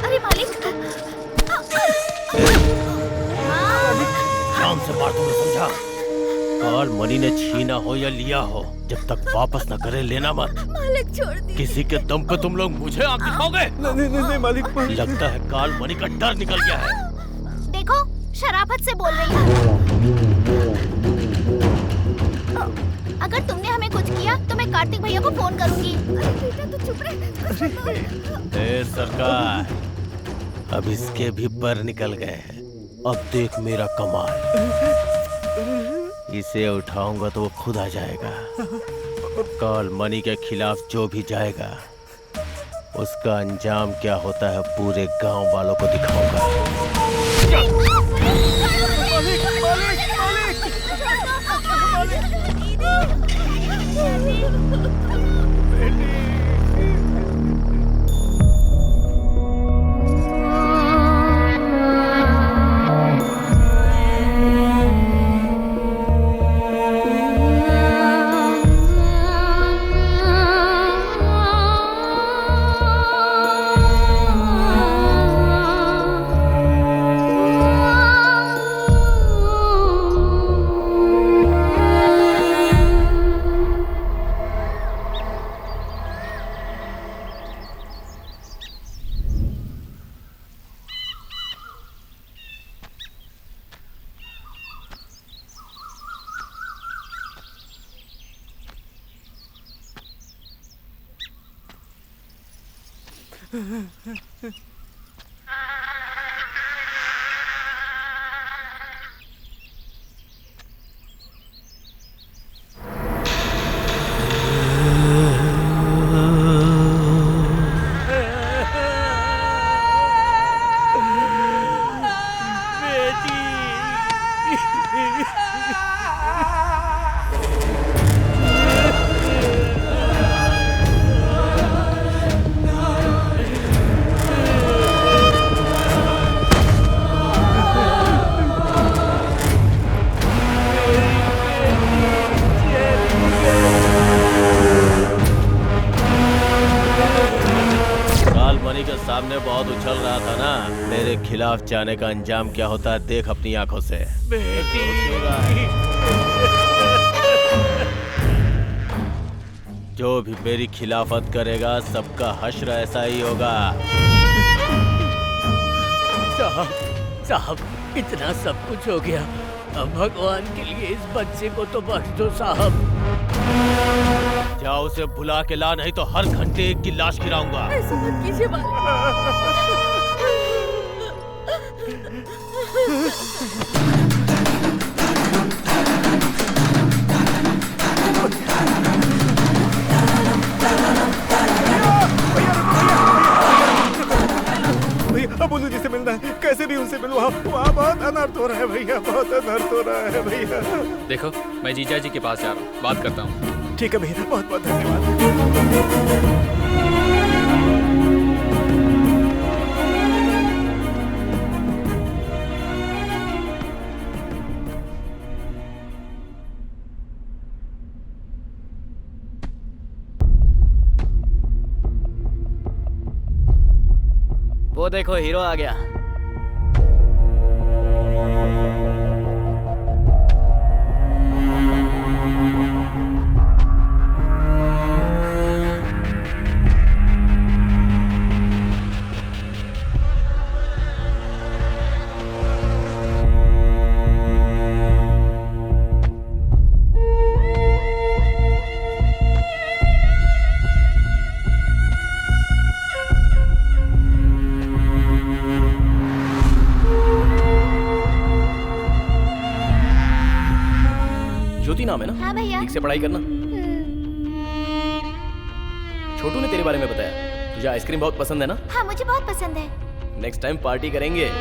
अरे मालिक, शाम से बात तुमने समझा? काल मणि ने छीना हो या लिया हो, जब तक वापस न करे लेना मत। मालिक छोड़ दी। किसी के दम पे तुम लोग मुझे आंख दिखाओगे? नहीं मालिक। लगता है काल मणि का डर निकल गया है। देखो, शराफत से बोल रही है। अगर तुमने हमें कुछ किया तो मैं कार्तिक भैया को फोन करूंगी। बेटा तू चुप रह। सरकार, अब इसके भी पर निकल गए हैं। अब देख मेरा कमाल। इसे उठाऊंगा तो वो खुद आ जाएगा। कॉल मनी के खिलाफ जो भी जाएगा उसका अंजाम क्या होता है पूरे गांव वालों को दिखाऊंगा। सामने बहुत उछल रहा था ना, मेरे खिलाफ जाने का अंजाम क्या होता है देख अपनी आंखों से। जो भी मेरी खिलाफत करेगा सबका हश्र ऐसा ही होगा। साहब इतना सब कुछ हो गया, अब भगवान के लिए इस बच्चे को तो बख्श दो साहब। जाओ उसे बुला के ला, नहीं तो हर घंटे एक की लाश गिराऊंगा। ऐसा मत कीजिए अबुल्लू जी से मिलना है, कैसे भी उनसे मिलो। वहाँ बहुत अनर्थ हो रहा है भैया, बहुत अनर्थ हो रहा है भैया। देखो मैं जीजा जी के पास जा रहा हूँ, बात करता हूँ। ठीक है भैया, बहुत बहुत धन्यवाद। वो देखो हीरो आ गया। नाम है ना? हाँ भैया। ठीक से पढ़ाई करना। छोटू ने तेरे बारे में बताया, तुझे आइसक्रीम बहुत पसंद है ना? हाँ मुझे बहुत पसंद है। नेक्स्ट टाइम पार्टी करेंगे।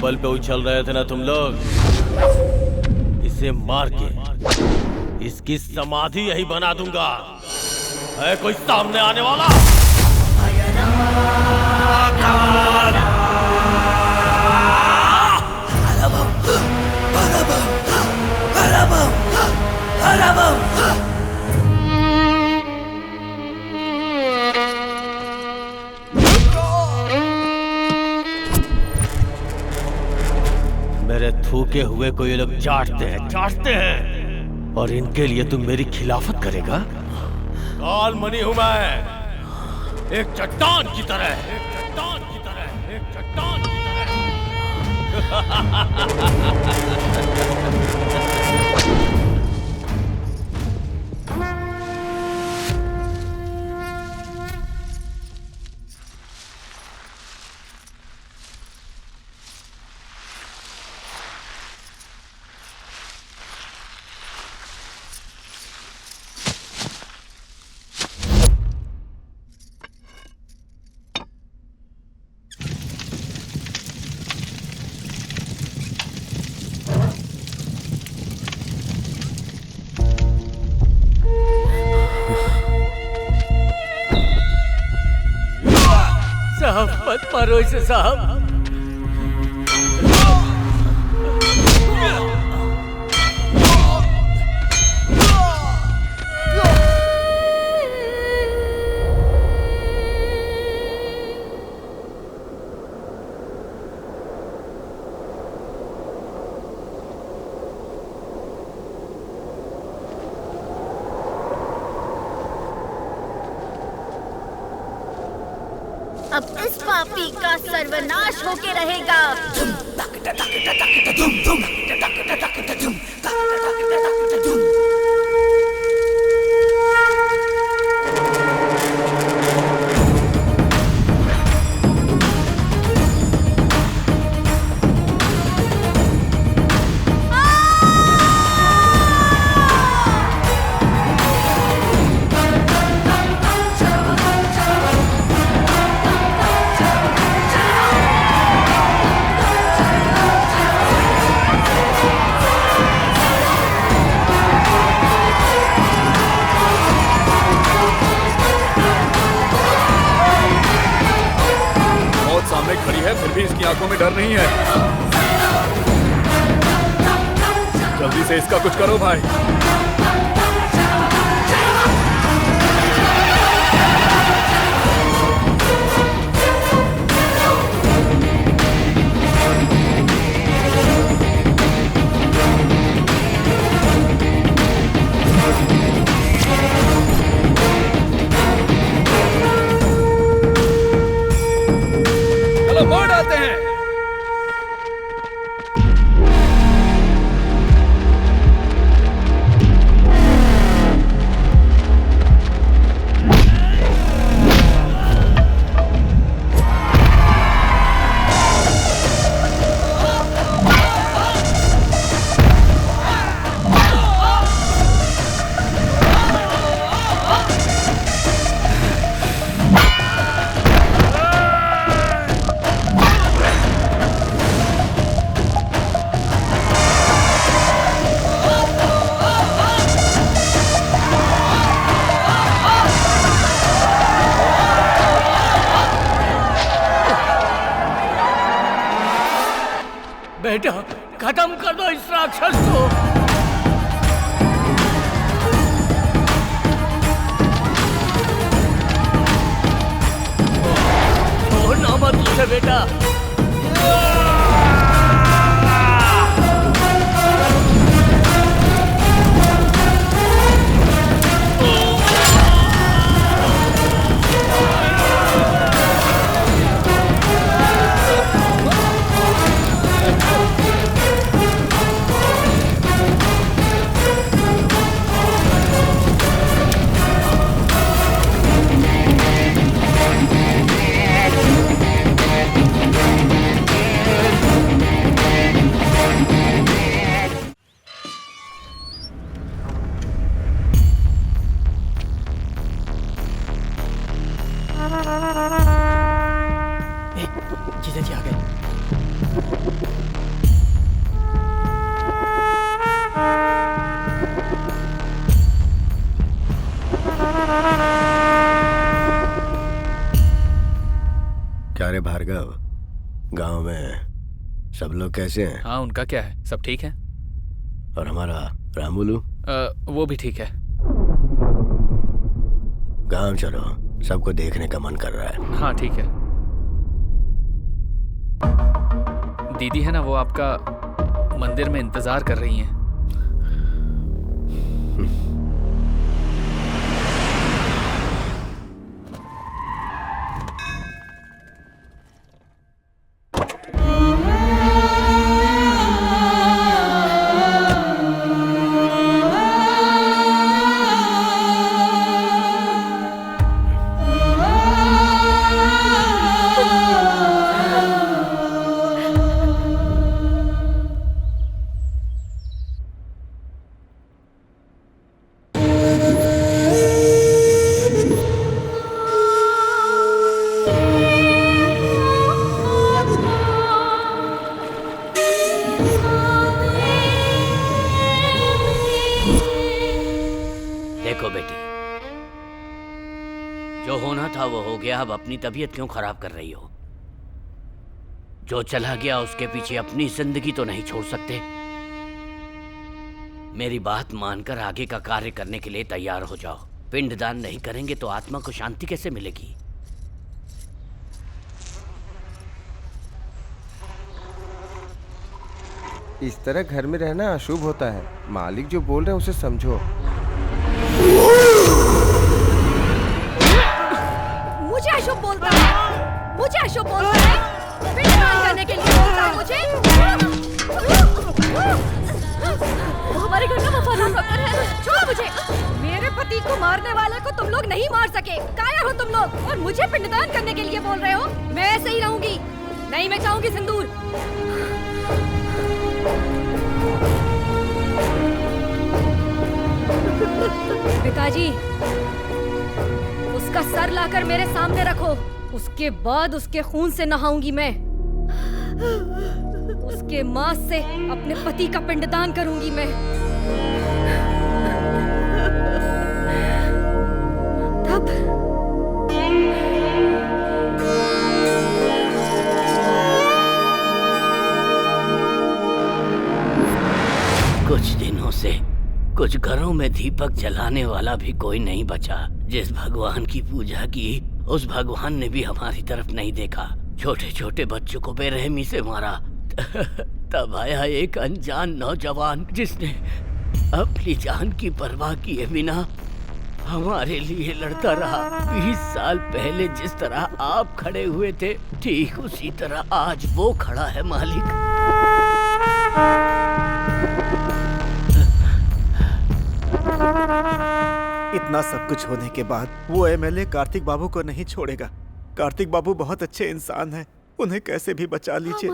बल पे उछल रहे थे ना तुम लोग, इसे इसे मार के इसकी समाधि यही बना दूंगा। है कोई सामने आने वाला? मेरे थूके हुए को ये लोग चाटते हैं और इनके लिए तुम मेरी खिलाफत करेगा? काल मणि हूं मैं, एक चट्टान की तरह, एक चट्टान की तरह, एक चट्टान की साहब मत मारो इसे साहब। अब इस पापी का सर्वनाश होके रहेगा। खड़ी है फिर भी इसकी आंखों में डर नहीं है। जल्दी से इसका कुछ करो भाई। मोड़ आते हैं। बेटा खत्म कर दो इस राक्षस को। छोड़ना मत उसे बेटा। अरे भार्गव, गांव में सब लोग कैसे हैं? हाँ, उनका क्या है, सब ठीक है। और हमारा रामुलू? वो भी ठीक है। गांव चलो, सबको देखने का मन कर रहा है। हाँ ठीक है। दीदी है ना, वो आपका मंदिर में इंतजार कर रही हैं। अब अपनी तबीयत क्यों खराब कर रही हो? जो चला गया उसके पीछे अपनी जिंदगी तो नहीं छोड़ सकते। मेरी बात मानकर आगे का कार्य करने के लिए तैयार हो जाओ। पिंडदान नहीं करेंगे तो आत्मा को शांति कैसे मिलेगी? इस तरह घर में रहना अशुभ होता है। मालिक जो बोल रहे हैं उसे समझो। मुझे अशुभ बोलता है, मुझे अशुभ बोलता है, पिंडदान करने के लिए बोलता है मुझे। वो हमारे घर का वफादार नौकर है। छोड़ो मुझे। मेरे पति को मारने वाले को तुम लोग नहीं मार सके। कायर हो तुम लोग और मुझे पिंडदान करने के लिए बोल रहे हो। मैं ऐसे ही रहूंगी, नहीं मैं चाहूंगी सिंदूर। पिताजी, उसका सर लाकर मेरे सामने रखो, उसके बाद उसके खून से नहाऊंगी मैं। उसके मांस से अपने पति का पिंडदान करूंगी मैं। तब कुछ दिनों से कुछ घरों में दीपक जलाने वाला भी कोई नहीं बचा। जिस भगवान की पूजा की उस भगवान ने भी हमारी तरफ नहीं देखा। छोटे छोटे बच्चों को बेरहमी से मारा। तब आया एक अनजान नौजवान जिसने अपनी जान की परवाह किए बिना हमारे लिए लड़ता रहा। 20 साल पहले जिस तरह आप खड़े हुए थे ठीक उसी तरह आज वो खड़ा है मालिक। इतना सब कुछ होने के बाद वो एमएलए कार्तिक बाबू को नहीं छोड़ेगा। कार्तिक बाबू बहुत अच्छे इंसान हैं, उन्हें कैसे भी बचा लीजिए।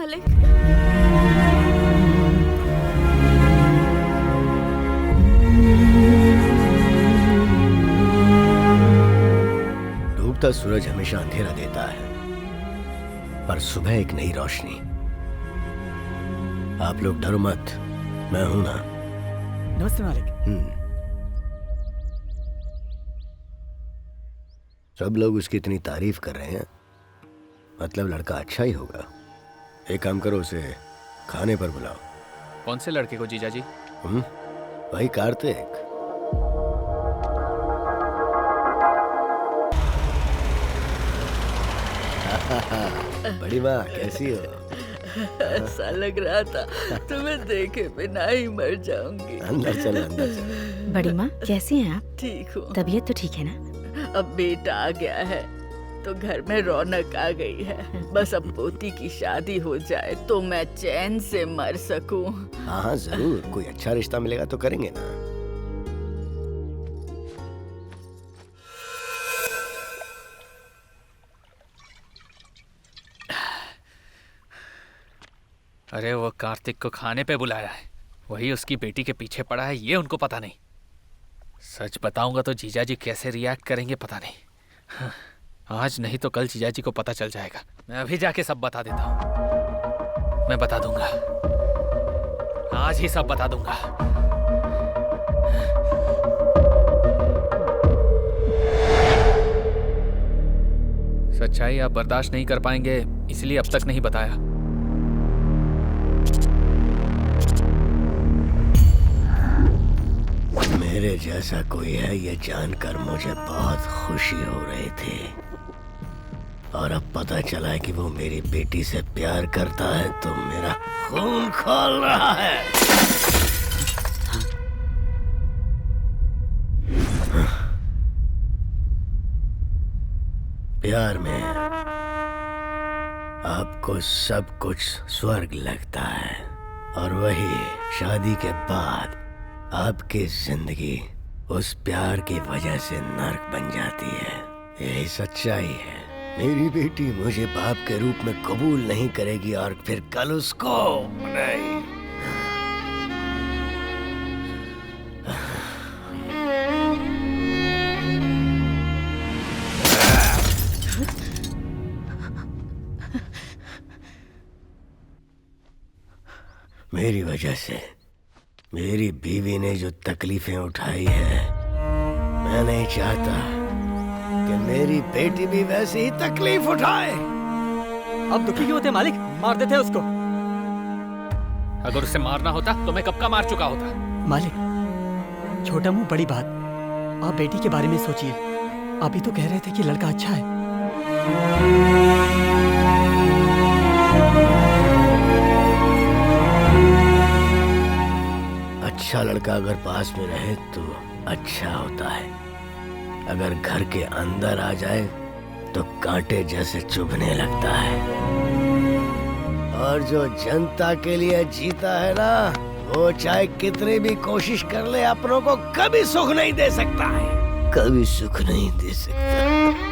डूबता सूरज हमेशा अंधेरा देता है, पर सुबह एक नई रोशनी। आप लोग डरो मत, मैं हूं ना। नमस्ते मालिक। सब लोग उसकी इतनी तारीफ कर रहे हैं, मतलब लड़का अच्छा ही होगा। एक काम करो, उसे खाने पर बुलाओ। कौन से लड़के को जीजा जी? भाई कार्तिक। बड़ी माँ कैसी हो? ऐसा लग रहा था तुम्हें देखे बिना ही मर जाऊंगी। अंदर चलो, अंदर चलो। बड़ी माँ कैसी हैं आप? ठीक हूँ। तबीयत तो ठीक है ना? अब बेटा आ गया है तो घर में रौनक आ गई है। बस अब पोती की शादी हो जाए तो मैं चैन से मर सकूं। हाँ जरूर, कोई अच्छा रिश्ता मिलेगा तो करेंगे ना। अरे वो कार्तिक को खाने पे बुलाया है, वही उसकी बेटी के पीछे पड़ा है, ये उनको पता नहीं। सच बताऊंगा तो जीजा जी कैसे रिएक्ट करेंगे पता नहीं। हाँ, आज नहीं तो कल जीजा जी को पता चल जाएगा। मैं अभी जाके सब बता देता हूँ। मैं बता दूंगा, आज ही सब बता दूंगा। सच्चाई आप बर्दाश्त नहीं कर पाएंगे, इसलिए अब तक नहीं बताया। मेरे जैसा कोई है ये जानकर मुझे बहुत खुशी हो रही थी, और अब पता चला है कि वो मेरी बेटी से प्यार करता है तो मेरा खून खौल रहा है। प्यार में आपको सब कुछ स्वर्ग लगता है, और वही शादी के बाद आपकी जिंदगी उस प्यार की वजह से नर्क बन जाती है। यही सच्चाई है। मेरी बेटी मुझे बाप के रूप में कबूल नहीं करेगी और फिर कल उसको नहीं। मेरी वजह से मेरी बीवी ने जो तकलीफें उठाई है, मैं नहीं चाहता कि मेरी बेटी भी वैसी ही तकलीफ उठाए। अब दुखी क्यों होते मालिक? मार देते उसको। अगर उसे मारना होता तो मैं कब का मार चुका होता। मालिक, छोटा मुंह बड़ी बात। आप बेटी के बारे में सोचिए। अभी तो कह रहे थे कि लड़का अच्छा है। अच्छा लड़का अगर पास में रहे तो अच्छा होता है, अगर घर के अंदर आ जाए तो कांटे जैसे चुभने लगता है। और जो जनता के लिए जीता है ना, वो चाहे कितनी भी कोशिश कर ले अपनों को कभी सुख नहीं दे सकता है, कभी सुख नहीं दे सकता।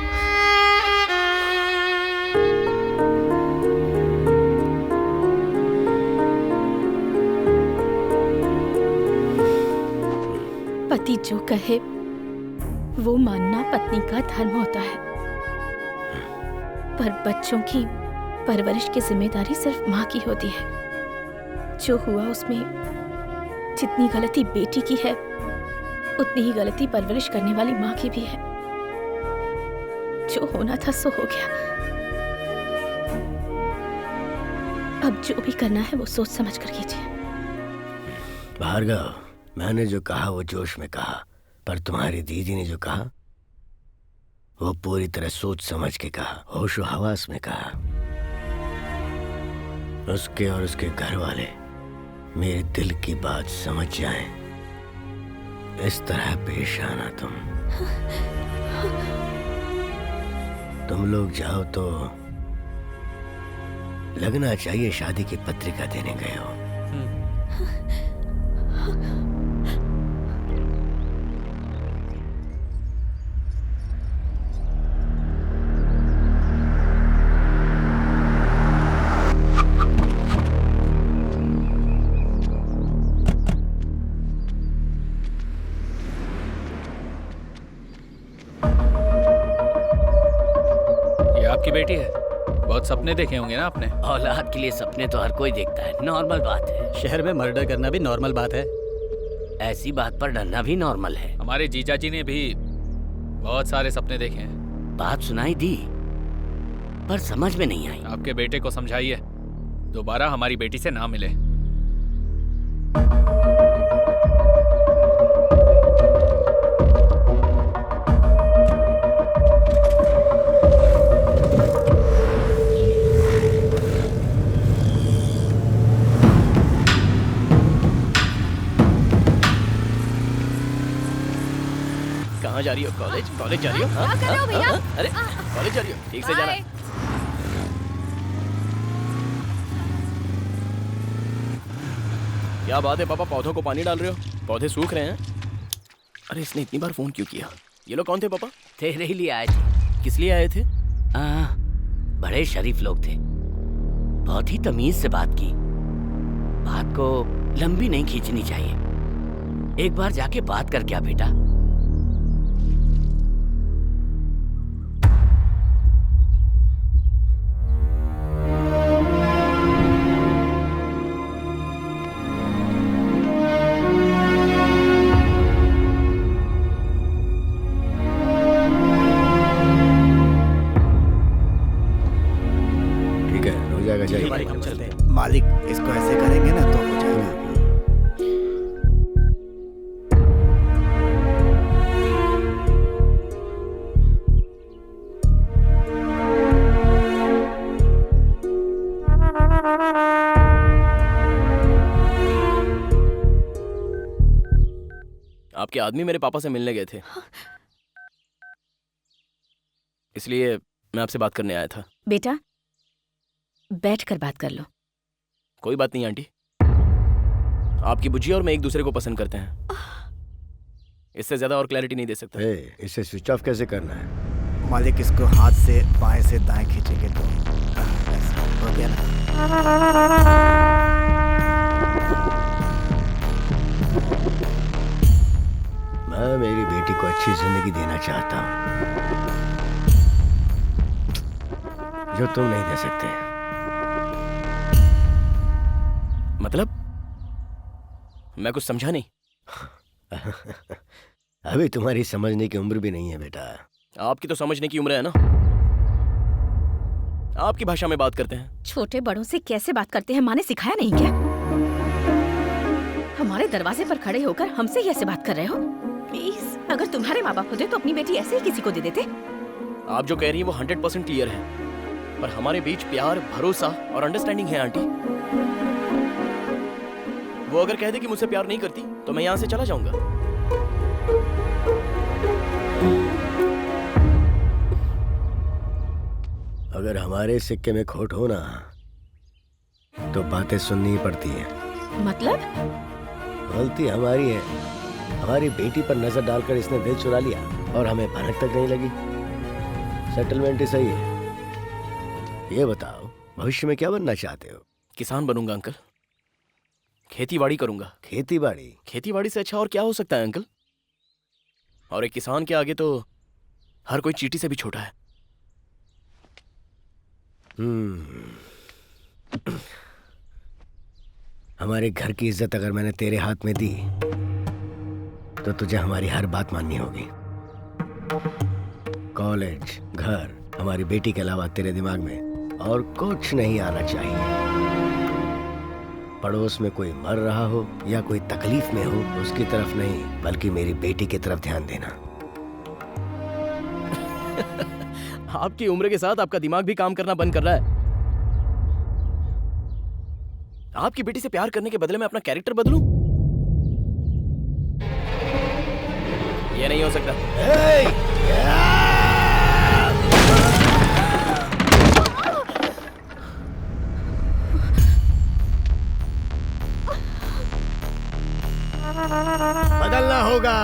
पति जो कहे वो मानना पत्नी का धर्म होता है, पर बच्चों की परवरिश की जिम्मेदारी सिर्फ माँ की होती है। जो हुआ उसमें जितनी गलती बेटी की है, उतनी ही गलती परवरिश करने वाली माँ की भी है। जो होना था सो हो गया। अब जो भी करना है वो सोच समझ कर कीजिए। भार्गव, मैंने जो कहा वो जोश में कहा, पर तुम्हारी दीदी ने जो कहा वो पूरी तरह सोच समझ के कहा, होशो हवास में कहा। उसके और उसके घर वाले मेरे दिल की बात समझ जाएं, इस तरह पेश आना। तुम लोग जाओ तो लगना चाहिए शादी की पत्रिका देने गए हो। आपकी बेटी है? बहुत सपने देखे होंगे ना आपने। औलाद के लिए सपने तो हर कोई देखता है, नॉर्मल बात है। शहर में मर्डर करना भी नॉर्मल बात है। ऐसी बात पर डरना भी नॉर्मल है। हमारे जीजा जी ने भी बहुत सारे सपने देखे हैं। बात सुनाई दी पर समझ में नहीं आई। आपके बेटे को समझाइए दोबारा हमारी बेटी से ना मिले। कहाँ जा रही हो? कॉलेज? कॉलेज जा रही हो? हाँ? क्या कर रहे हो भैया? अरे कॉलेज जा रही हो? ठीक से जाना। क्या बात है पापा, पौधों को पानी डाल रहे हो? पौधे सूख रहे हैं। अरे इसने इतनी बार फोन क्यों किया? ये लोग कौन थे पापा? तेरे ही लिए आए थे। किस लिए आए थे? बड़े शरीफ लोग थे, बहुत ही तमीज से बात की। बात को लंबी नहीं खींचनी चाहिए। एक बार जाके बात कर क्या बेटा। जाइए। मालिक हम चलते हैं। मालिक इसको ऐसे करेंगे ना तो हो जाएगा। आपके आदमी मेरे पापा से मिलने गए थे, इसलिए मैं आपसे बात करने आया था। बेटा बैठकर बात कर लो। कोई बात नहीं आंटी, आपकी बुज्जी और मैं एक दूसरे को पसंद करते हैं। इससे ज्यादा और क्लैरिटी नहीं दे सकता। इसे स्विच ऑफ कैसे करना है? मालिक इसको हाथ से बाएं से दाएं खींचेंगे तो ऐसा हो गया ना। मैं मेरी बेटी को अच्छी जिंदगी देना चाहता हूँ जो तुम नहीं दे सकते। मतलब? मैं कुछ समझा नहीं। अभी तुम्हारी समझने की उम्र भी नहीं है बेटा। आपकी तो समझने की उम्र है ना। आपकी भाषा में बात करते हैं। छोटे बड़ों से कैसे बात करते हैं, माँ ने सिखाया नहीं क्या? हमारे दरवाजे पर खड़े होकर हमसे ही ऐसे बात कर रहे हो? प्लीज, अगर तुम्हारे माँ बाप होते तो अपनी बेटी ऐसे ही किसी को दे देते। आप जो कह रही हैं वो 100% क्लियर है, पर हमारे बीच प्यार, भरोसा और अंडरस्टैंडिंग है आंटी। वो अगर कह दे कि मुझसे प्यार नहीं करती तो मैं यहाँ से चला जाऊंगा। अगर हमारे सिक्के में खोट हो ना तो बातें सुननी ही पड़ती हैं। मतलब? गलती हमारी है। हमारी बेटी पर नजर डालकर इसने दिल चुरा लिया और हमें भनक तक नहीं लगी। सेटलमेंट ही सही है। ये बताओ, भविष्य में क्या बनना चाहते हो? किसान बनूंगा अंकल। खेतीबाड़ी करूंगा। खेतीबाड़ी? खेतीबाड़ी से अच्छा और क्या हो सकता है अंकल? और एक किसान के आगे तो हर कोई चींटी से भी छोटा है। हमारे घर की इज्जत अगर मैंने तेरे हाथ में दी तो तुझे हमारी हर बात माननी होगी। कॉलेज, घर, हमारी बेटी के अलावा तेरे दिमाग में और कुछ नहीं आना चाहिए। पड़ोस में कोई मर रहा हो या कोई तकलीफ में हो, उसकी तरफ नहीं बल्कि मेरी बेटी की तरफ ध्यान देना। आपकी उम्र के साथ आपका दिमाग भी काम करना बंद कर रहा है। आपकी बेटी से प्यार करने के बदले में अपना कैरेक्टर बदलूं? ये नहीं हो सकता। बदलना होगा।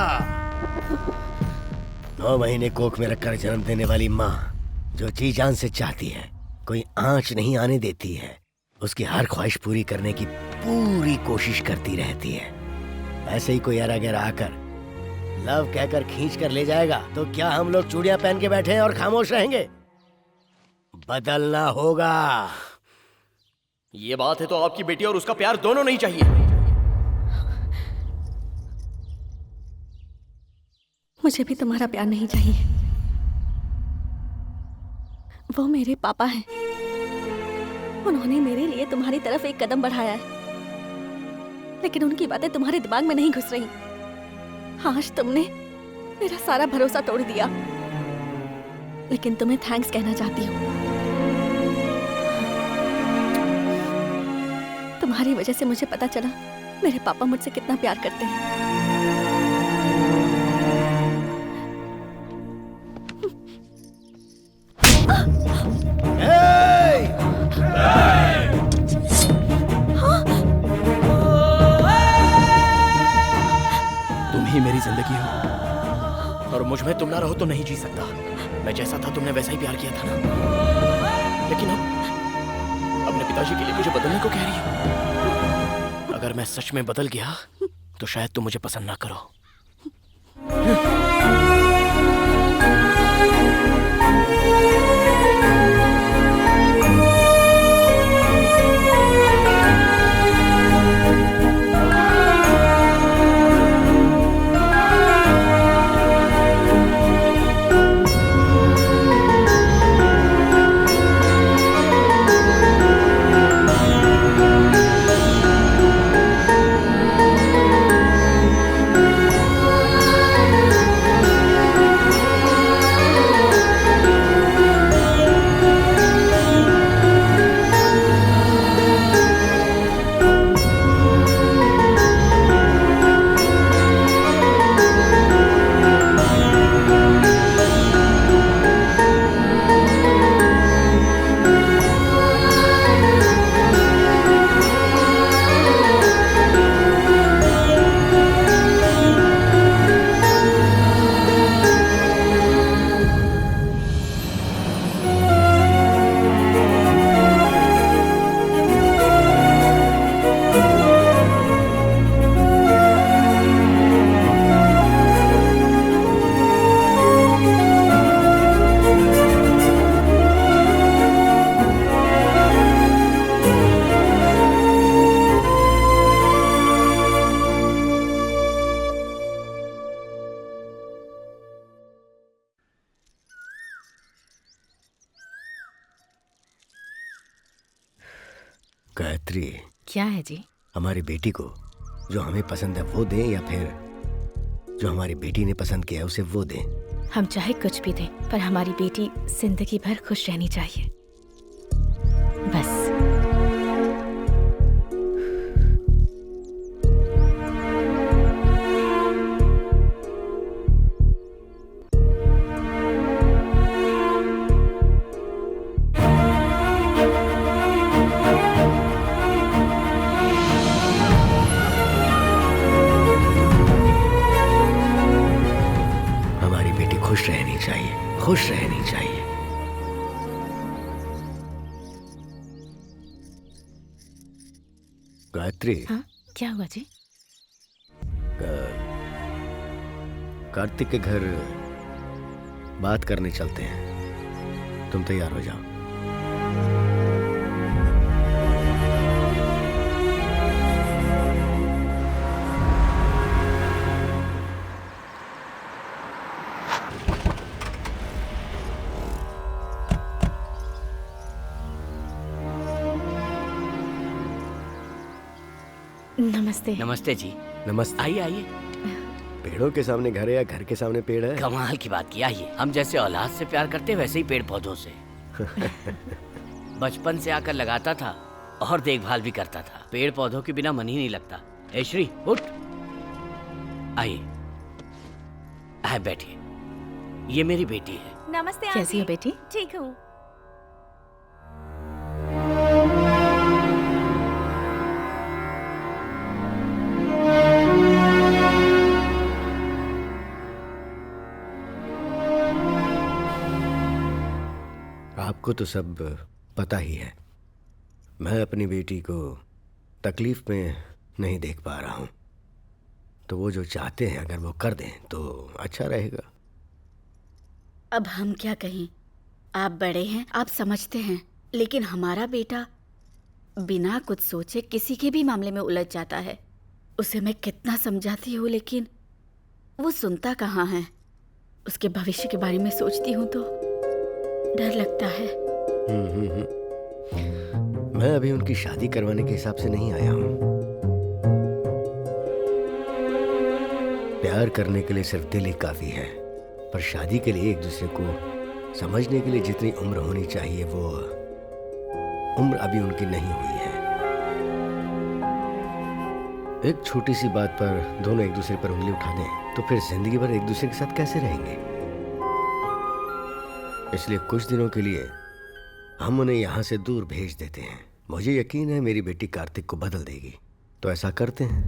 9 महीने कोख में रखकर जन्म देने वाली माँ जो जी जान से चाहती है, कोई आंच नहीं आने देती है, उसकी हर ख्वाहिश पूरी करने की पूरी कोशिश करती रहती है। ऐसे ही कोई अरा गहरा आकर लव कहकर खींच कर ले जाएगा तो क्या हम लोग चूड़ियां पहन के बैठे हैं और खामोश रहेंगे? बदलना होगा। ये बात है तो आपकी बेटी और उसका प्यार दोनों नहीं चाहिए। मुझे भी तुम्हारा प्यार नहीं चाहिए। वो मेरे पापा हैं। उन्होंने मेरे लिए तुम्हारी तरफ एक कदम बढ़ाया है, लेकिन उनकी बातें तुम्हारे दिमाग में नहीं घुस रही। आज तुमने मेरा सारा भरोसा तोड़ दिया, लेकिन तुम्हें थैंक्स कहना चाहती हूँ। तुम्हारी वजह से मुझे पता चला मेरे पापा मुझसे कितना प्यार करते हैं। तुम ही मेरी जिंदगी हो और मुझ में तुम ना रहो तो नहीं जी सकता। मैं जैसा था तुमने वैसा ही प्यार किया था ना, लेकिन अब अपने पिताजी के लिए मुझे बदलने को कह रही हो। अगर मैं सच में बदल गया तो शायद तुम मुझे पसंद ना करो। गायत्री, क्या है जी? हमारी बेटी को जो हमें पसंद है वो दें या फिर जो हमारी बेटी ने पसंद किया है उसे वो दें? हम चाहे कुछ भी दें, पर हमारी बेटी जिंदगी भर खुश रहनी चाहिए, बस। खुश रहनी चाहिए, खुश रहनी चाहिए। गायत्री। हाँ, क्या हुआ जी? कार्तिक के घर बात करने चलते हैं, तुम तैयार हो जाओ। नमस्ते। नमस्ते जी। नमस्ते। आइए आइए। पेड़ों के सामने घर है या घर के सामने पेड़ है? कमाल की बात की। आइए, हम जैसे औलाद से प्यार करते वैसे ही पेड़ पौधों से। बचपन से आकर लगाता था और देखभाल भी करता था। पेड़ पौधों के बिना मन ही नहीं लगता। ए श्री, उठ। आइए, आए बैठिए। ये मेरी बेटी है। नमस्ते। कैसी हो बेटी? ठीक हूँ। आपको तो सब पता ही है। मैं अपनी बेटी को तकलीफ में नहीं देख पा रहा हूँ, तो वो जो चाहते हैं अगर वो कर दें तो अच्छा रहेगा। अब हम क्या कहें, आप बड़े हैं, आप समझते हैं, लेकिन हमारा बेटा बिना कुछ सोचे किसी के भी मामले में उलझ जाता है। उसे मैं कितना समझाती हूँ लेकिन वो सुनता कहाँ है। उसके भविष्य के बारे में सोचती हूँ तो डर लगता है। मैं अभी उनकी शादी करवाने के हिसाब से नहीं आया हूँ। प्यार करने के लिए सिर्फ दिल ही काफी है, पर शादी के लिए एक दूसरे को समझने के लिए जितनी उम्र होनी चाहिए वो उम्र अभी उनकी नहीं हुई है। एक छोटी सी बात पर दोनों एक दूसरे पर उंगली उठा दें तो फिर जिंदगी भर एक दूसरे के साथ कैसे रहेंगे? इसलिए कुछ दिनों के लिए हम उन्हें यहाँ से दूर भेज देते हैं। मुझे यकीन है मेरी बेटी कार्तिक को बदल देगी, तो ऐसा करते हैं।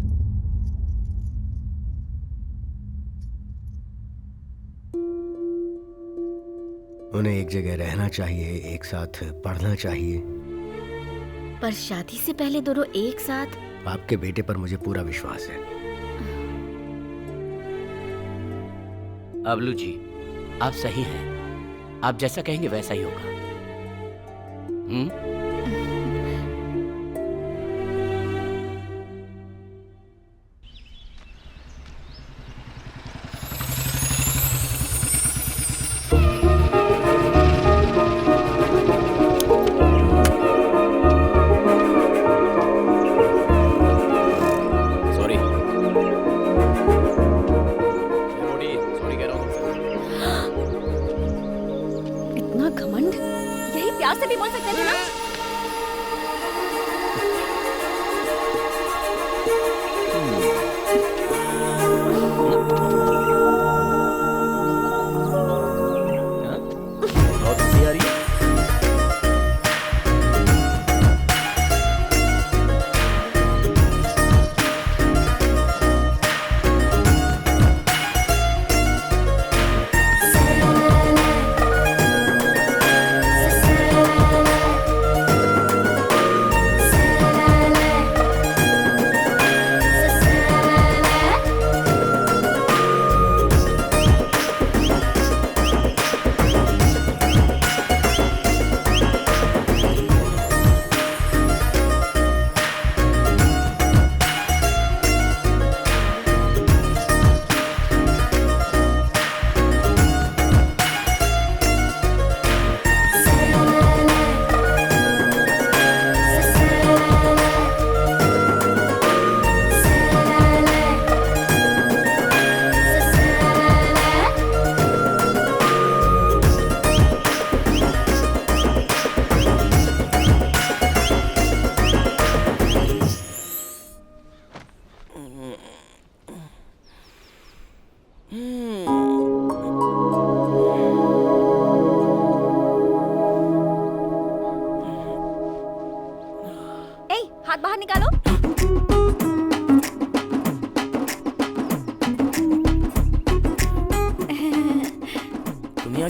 उन्हें एक जगह रहना चाहिए, एक साथ पढ़ना चाहिए। पर शादी से पहले दोनों एक साथ? आपके बेटे पर मुझे पूरा विश्वास है। अबलू जी, आप सही हैं। आप जैसा कहेंगे वैसा ही होगा। सॉरी कह रहा हूँ। इतना घमंड, यही प्यार से भी बोल सकते थे ना? बहुत हंसी आ रही है।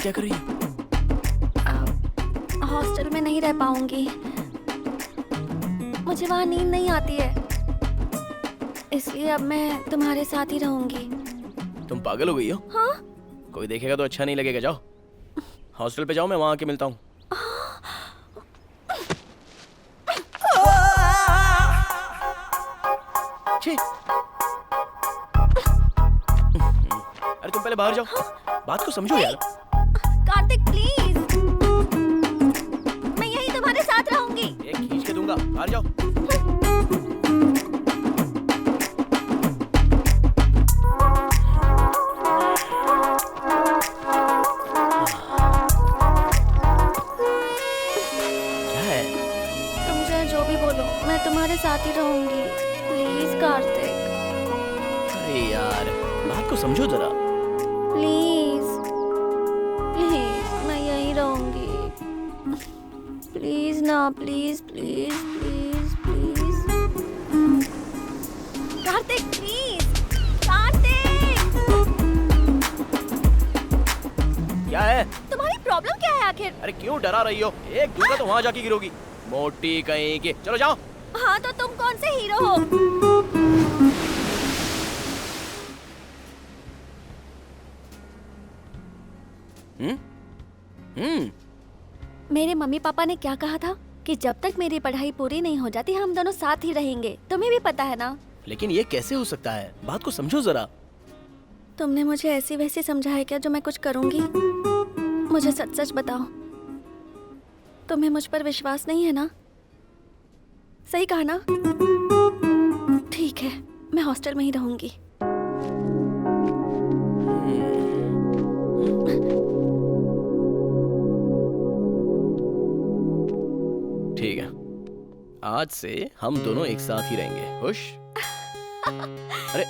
क्या कर रही है? हॉस्टल में नहीं रह पाऊंगी, मुझे वहाँ नींद नहीं आती है, इसलिए अब मैं तुम्हारे साथ ही रहूंगी। तुम पागल हो गई हो? हाँ? कोई देखेगा तो अच्छा नहीं लगेगा। जाओ हॉस्टल पे जाओ, मैं वहाँ आके मिलता हूँ। अरे तुम पहले बाहर जाओ, बात को समझो यार। कार्तिक प्लीज, मैं यहीं तुम्हारे साथ रहूंगी। एक खींच के दूंगा, बाहर जाओ। क्या है? तुम चाहे जो भी बोलो, मैं तुम्हारे साथ ही रहूंगी। प्लीज कार्तिक। अरे यार बात को समझो जरा। प्लीज प्लीज, मैं यहीं रहूंगी। प्लीज ना, please please please please. Kartik please, Kartik. क्या है? तुम्हारी प्रॉब्लम क्या है आखिर? अरे क्यों डरा रही हो? एक दूंगा तो वहाँ जाके गिरोगी, मोटी कहीं की। चलो जाओ। हाँ तो तुम कौन से हीरो हो? मेरे मम्मी पापा ने क्या कहा था कि जब तक मेरी पढ़ाई पूरी नहीं हो जाती हम दोनों साथ ही रहेंगे। तुम्हें भी पता है ना? लेकिन ये कैसे हो सकता है? बात को समझो जरा। तुमने मुझे ऐसी वैसी समझाया क्या जो मैं कुछ करूंगी? मुझे सच सच बताओ, तुम्हें मुझ पर विश्वास नहीं है ना? सही कहा ना? ठीक है, मैं हॉस्टल में ही रहूंगी। ठीक है, आज से हम दोनों एक साथ ही रहेंगे। खुश? अरे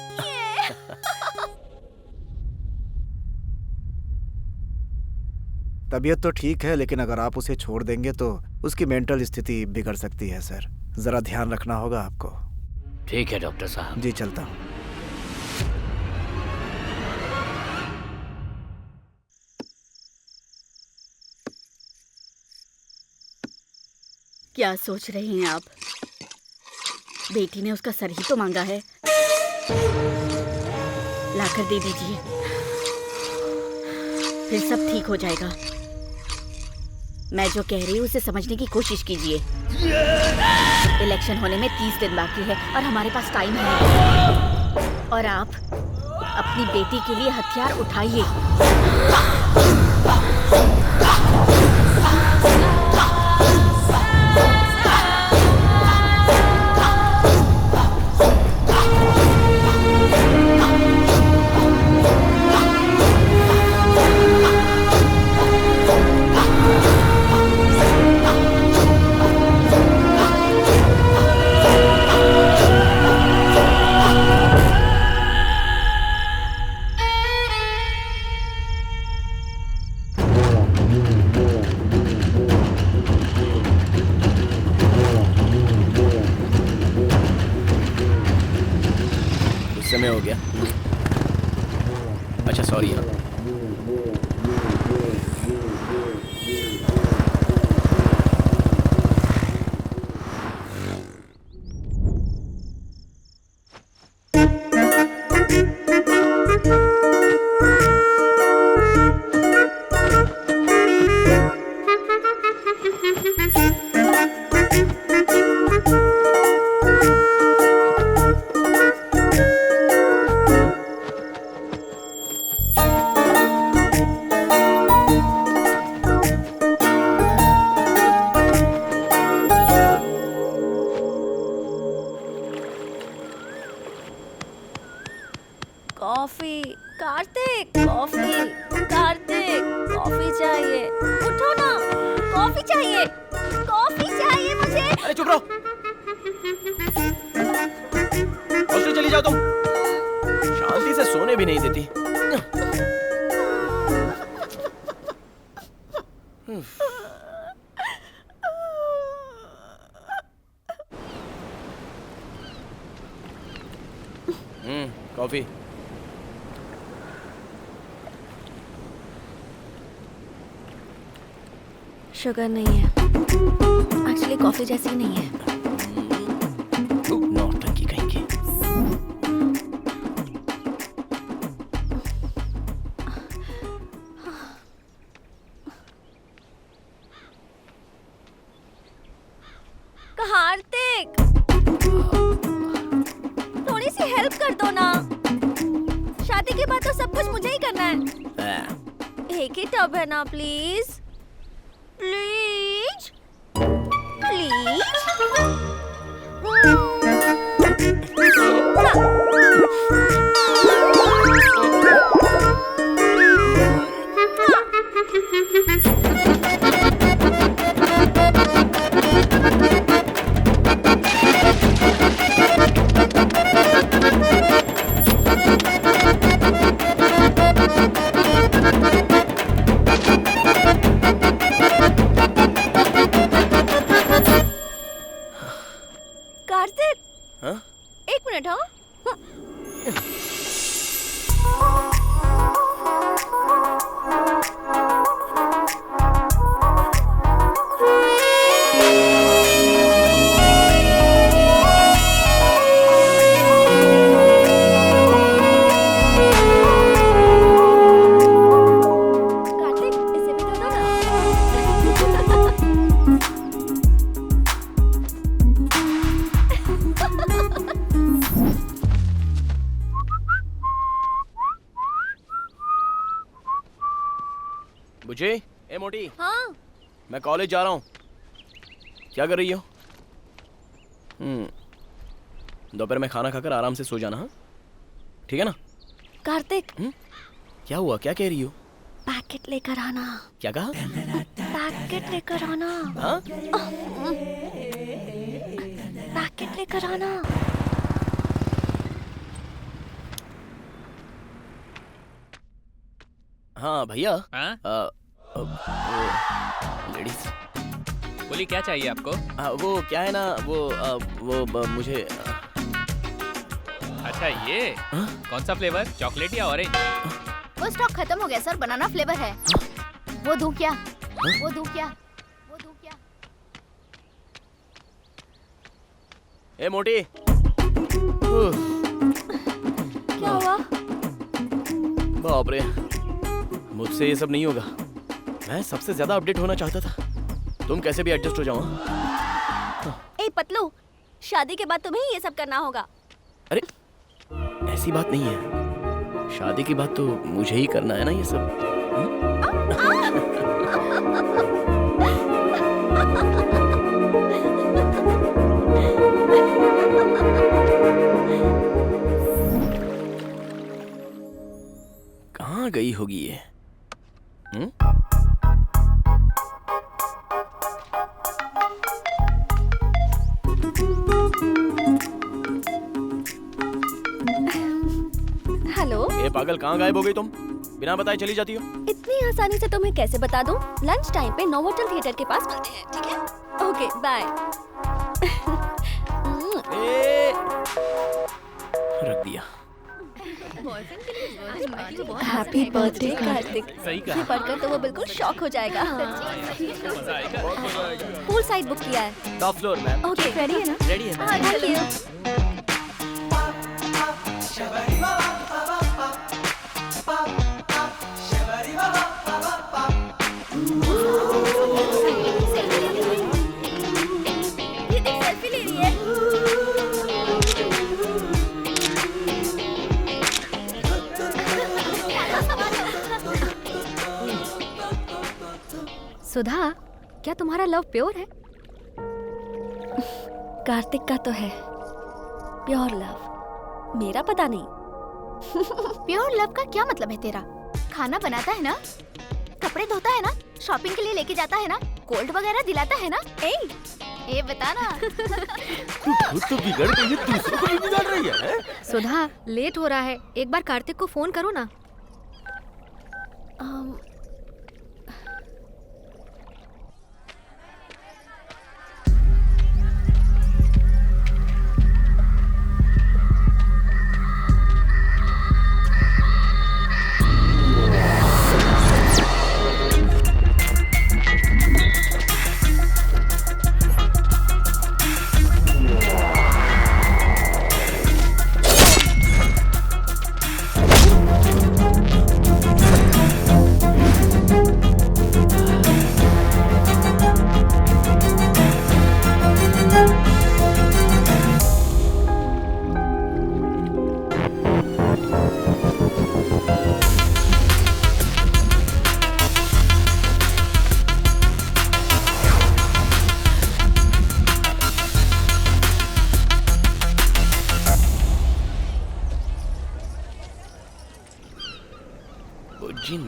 तबीयत तो ठीक है, लेकिन अगर आप उसे छोड़ देंगे तो उसकी मेंटल स्थिति बिगड़ सकती है सर। जरा ध्यान रखना होगा आपको। ठीक है डॉक्टर साहब। जी चलता हूँ। क्या सोच रहे हैं आप? बेटी ने उसका सर ही तो मांगा है, लाकर दे दीजिए, फिर सब ठीक हो जाएगा। मैं जो कह रही हूँ उसे समझने की कोशिश कीजिए। इलेक्शन होने में 30 दिन बाकी है और हमारे पास टाइम है, और आप अपनी बेटी के लिए हथियार उठाइए। समय हो गया। अच्छा सॉरी यार। Coffee Kartik, coffee Kartik, coffee चाहिए। उठो ना, कॉफी चाहिए, कॉफी चाहिए मुझे। अरे चुप रहो, हॉस्टल चली जाओ तुम। शांति से सोने भी नहीं देती। कॉफी। शुगर नहीं है। एक्चुअली कॉफी जैसी ही नहीं है। नौटंकी कहीं की। कार्तिक, थोड़ी सी हेल्प कर दो ना। शादी के बाद तो सब कुछ मुझे ही करना है। एक ही टब है ना, प्लीज प्लीज प्लीज। कार्तिक, हाँ? एक मिनट। हाँ, कार्तिक इसे भी दे दो ना। बुझे, ए मोटी, हाँ, मैं कॉलेज जा रहा हूँ। क्या कर रही हो? दोपहर में खाना खाकर आराम से सो जाना। हाँ, ठीक है ना? कार्तिक, क्या हुआ? क्या कह रही हो? पैकेट लेकर आना। क्या कहा? पैकेट लेकर आना। हाँ? पैकेट लेकर आना। हाँ भैया। हाँ? लेडीज। बोली क्या चाहिए आपको? वो क्या है ना, मुझे अच्छा ये कौन सा फ्लेवर, चॉकलेट या ऑरेंज? वो स्टॉक खत्म हो गया सर, बनाना फ्लेवर है। वो दूं क्या? वो दूं क्या? वो दूं क्या? ए मोटी। क्या हुआ? बाप रे, मुझसे ये सब नहीं होगा। मैं सबसे ज्यादा अपडेट होना चाहता था। तुम कैसे भी एडजस्ट हो जाओ। ए पतलू, शादी के बाद तुम्हें ये सब करना होगा। अरे ऐसी बात नहीं है, शादी के बाद तो मुझे ही करना है ना ये सब। कहाँ गई होगी ये? हेलो। ए पागल, कहाँ गायब हो गई तुम? बिना बताए चली जाती हो। इतनी आसानी से तुम्हें कैसे बता दूं? लंच टाइम पे नोवोटेल थिएटर के पास मिलते हैं, ठीक है? Okay bye. रख दिया। Happy birthday Kartik. सही कहा। ये पढ़कर तो वो बिल्कुल शॉक हो जाएगा। पूल साइड बुक किया है। Top floor ma'am. Okay ready है ना? रेडी है। हाँ, थैंक यू। ये देख सेल्फी ले रही है। सुधा, क्या तुम्हारा लव प्योर है? कार्तिक का तो है प्योर लव, मेरा पता नहीं। प्योर लव का क्या मतलब है तेरा? खाना बनाता है ना, कपड़े धोता है ना, शॉपिंग के लिए लेके जाता है ना, कोल्ड वगैरह दिलाता है ना? ए बता ना। खुद तो बिगड़ गई है, दूसरों को भी बिगाड़ रही है। सुधा, लेट हो रहा है, एक बार कार्तिक को फोन करो ना।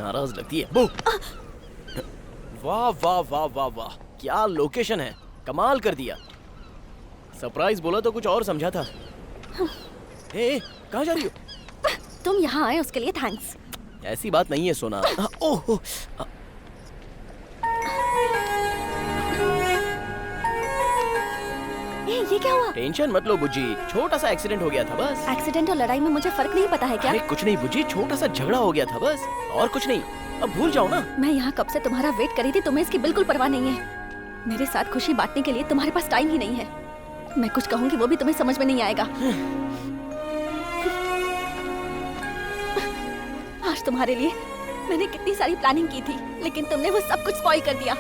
नाराज लगती है। बू! वाह वाह वाह वाह वाह, क्या लोकेशन है, कमाल कर दिया। सरप्राइज बोला तो कुछ और समझा था। ए, कहाँ जा रही हो? तुम यहाँ आए उसके लिए थैंक्स। ऐसी बात नहीं है सोना। ओह, ये क्या हुआ? टेंशन मत लो बुज्जी, छोटा सा एक्सीडेंट हो गया था बस। एक्सीडेंट और लड़ाई में मुझे फर्क नहीं पता है क्या? अरे कुछ नहीं बुज्जी, छोटा सा झगड़ा हो गया था बस, और कुछ नहीं। अब भूल जाओ ना। मैं यहाँ कब से तुम्हारा वेट कर रही थी, तुम्हें इसकी बिल्कुल परवाह नहीं है। मेरे साथ खुशी बांटने के लिए तुम्हारे पास टाइम ही नहीं है। मैं कुछ कहूँगी वो भी तुम्हें समझ में नहीं आएगा। आज तुम्हारे लिए मैंने कितनी सारी प्लानिंग की थी, लेकिन तुमने वो सब कुछ स्पॉइल कर दिया।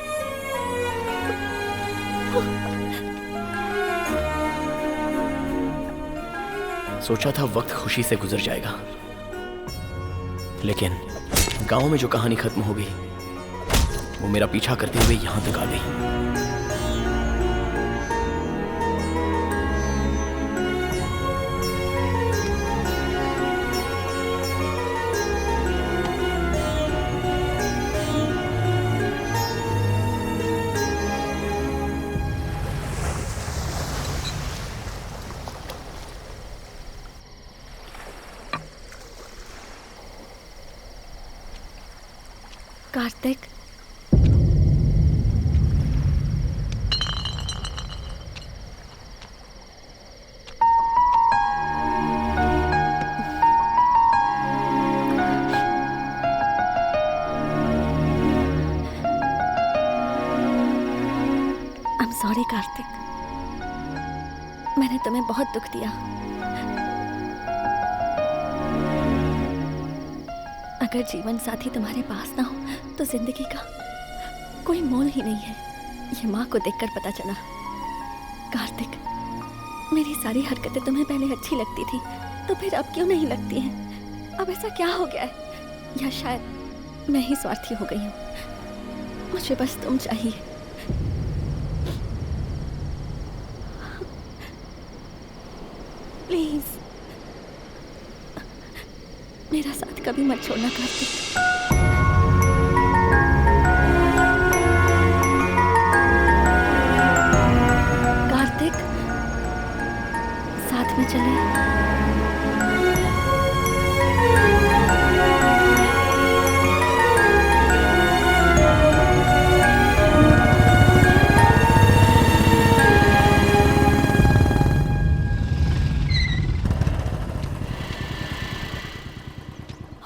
सोचा था वक्त खुशी से गुजर जाएगा, लेकिन गांव में जो कहानी खत्म हो गई वो मेरा पीछा करते हुए यहां तक आ गई। कार्तिक, I'm sorry कार्तिक, मैंने तुम्हें बहुत दुख दिया। अगर जीवन साथी तुम्हारे पास ना हो तो जिंदगी का कोई मोल ही नहीं है। ये माँ को देखकर पता चला। कार्तिक, मेरी सारी हरकतें तुम्हें पहले अच्छी लगती थी, तो फिर अब क्यों नहीं लगती हैं? अब ऐसा क्या हो गया है? या शायद मैं ही स्वार्थी हो गई हूँ। मुझे बस तुम चाहिए। प्लीज मेरा साथ कभी मत छोड़ना कार्तिक। कार्तिक, साथ में चलें।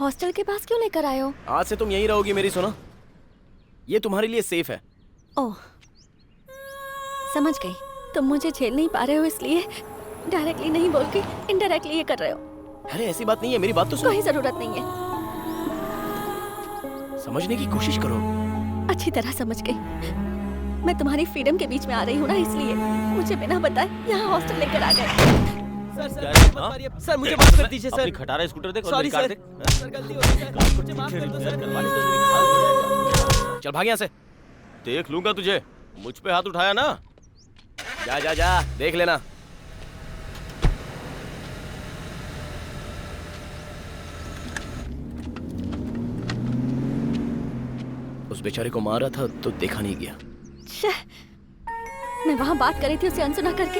हॉस्टल के पास क्यों लेकर आए हो? आज से तुम यहीं रहोगी मेरी सोना, ये तुम्हारे लिए सेफ है। ओह, समझ गई। तुम मुझे झेल नहीं पा रहे हो इसलिए डायरेक्टली नहीं बोल के इनडायरेक्टली ये कर रहे हो। अरे ऐसी बात नहीं है, मेरी बात तो सुनो। कोई जरूरत नहीं है, समझने की कोशिश करो। अच्छी तरह समझ गई। मैं तुम्हारी फ्रीडम के बीच में आ रही हूँ ना, इसलिए मुझे बिना बताए यहाँ हॉस्टल लेकर आ गए। सर मुझे माफ कर दीजिए सर। अपनी खटारा स्कूटर देख। सॉरी सर, गलती हो गई सर, मुझे माफ कर दो सर। चल भाग यहाँ से। देख लूंगा तुझे, मुझ पे हाथ उठाया ना। जा जा जा, देख लेना। उस बेचारे को मारा था तो देखा नहीं गया। मैं वहाँ बात कर रही थी, उसे अनसुना करके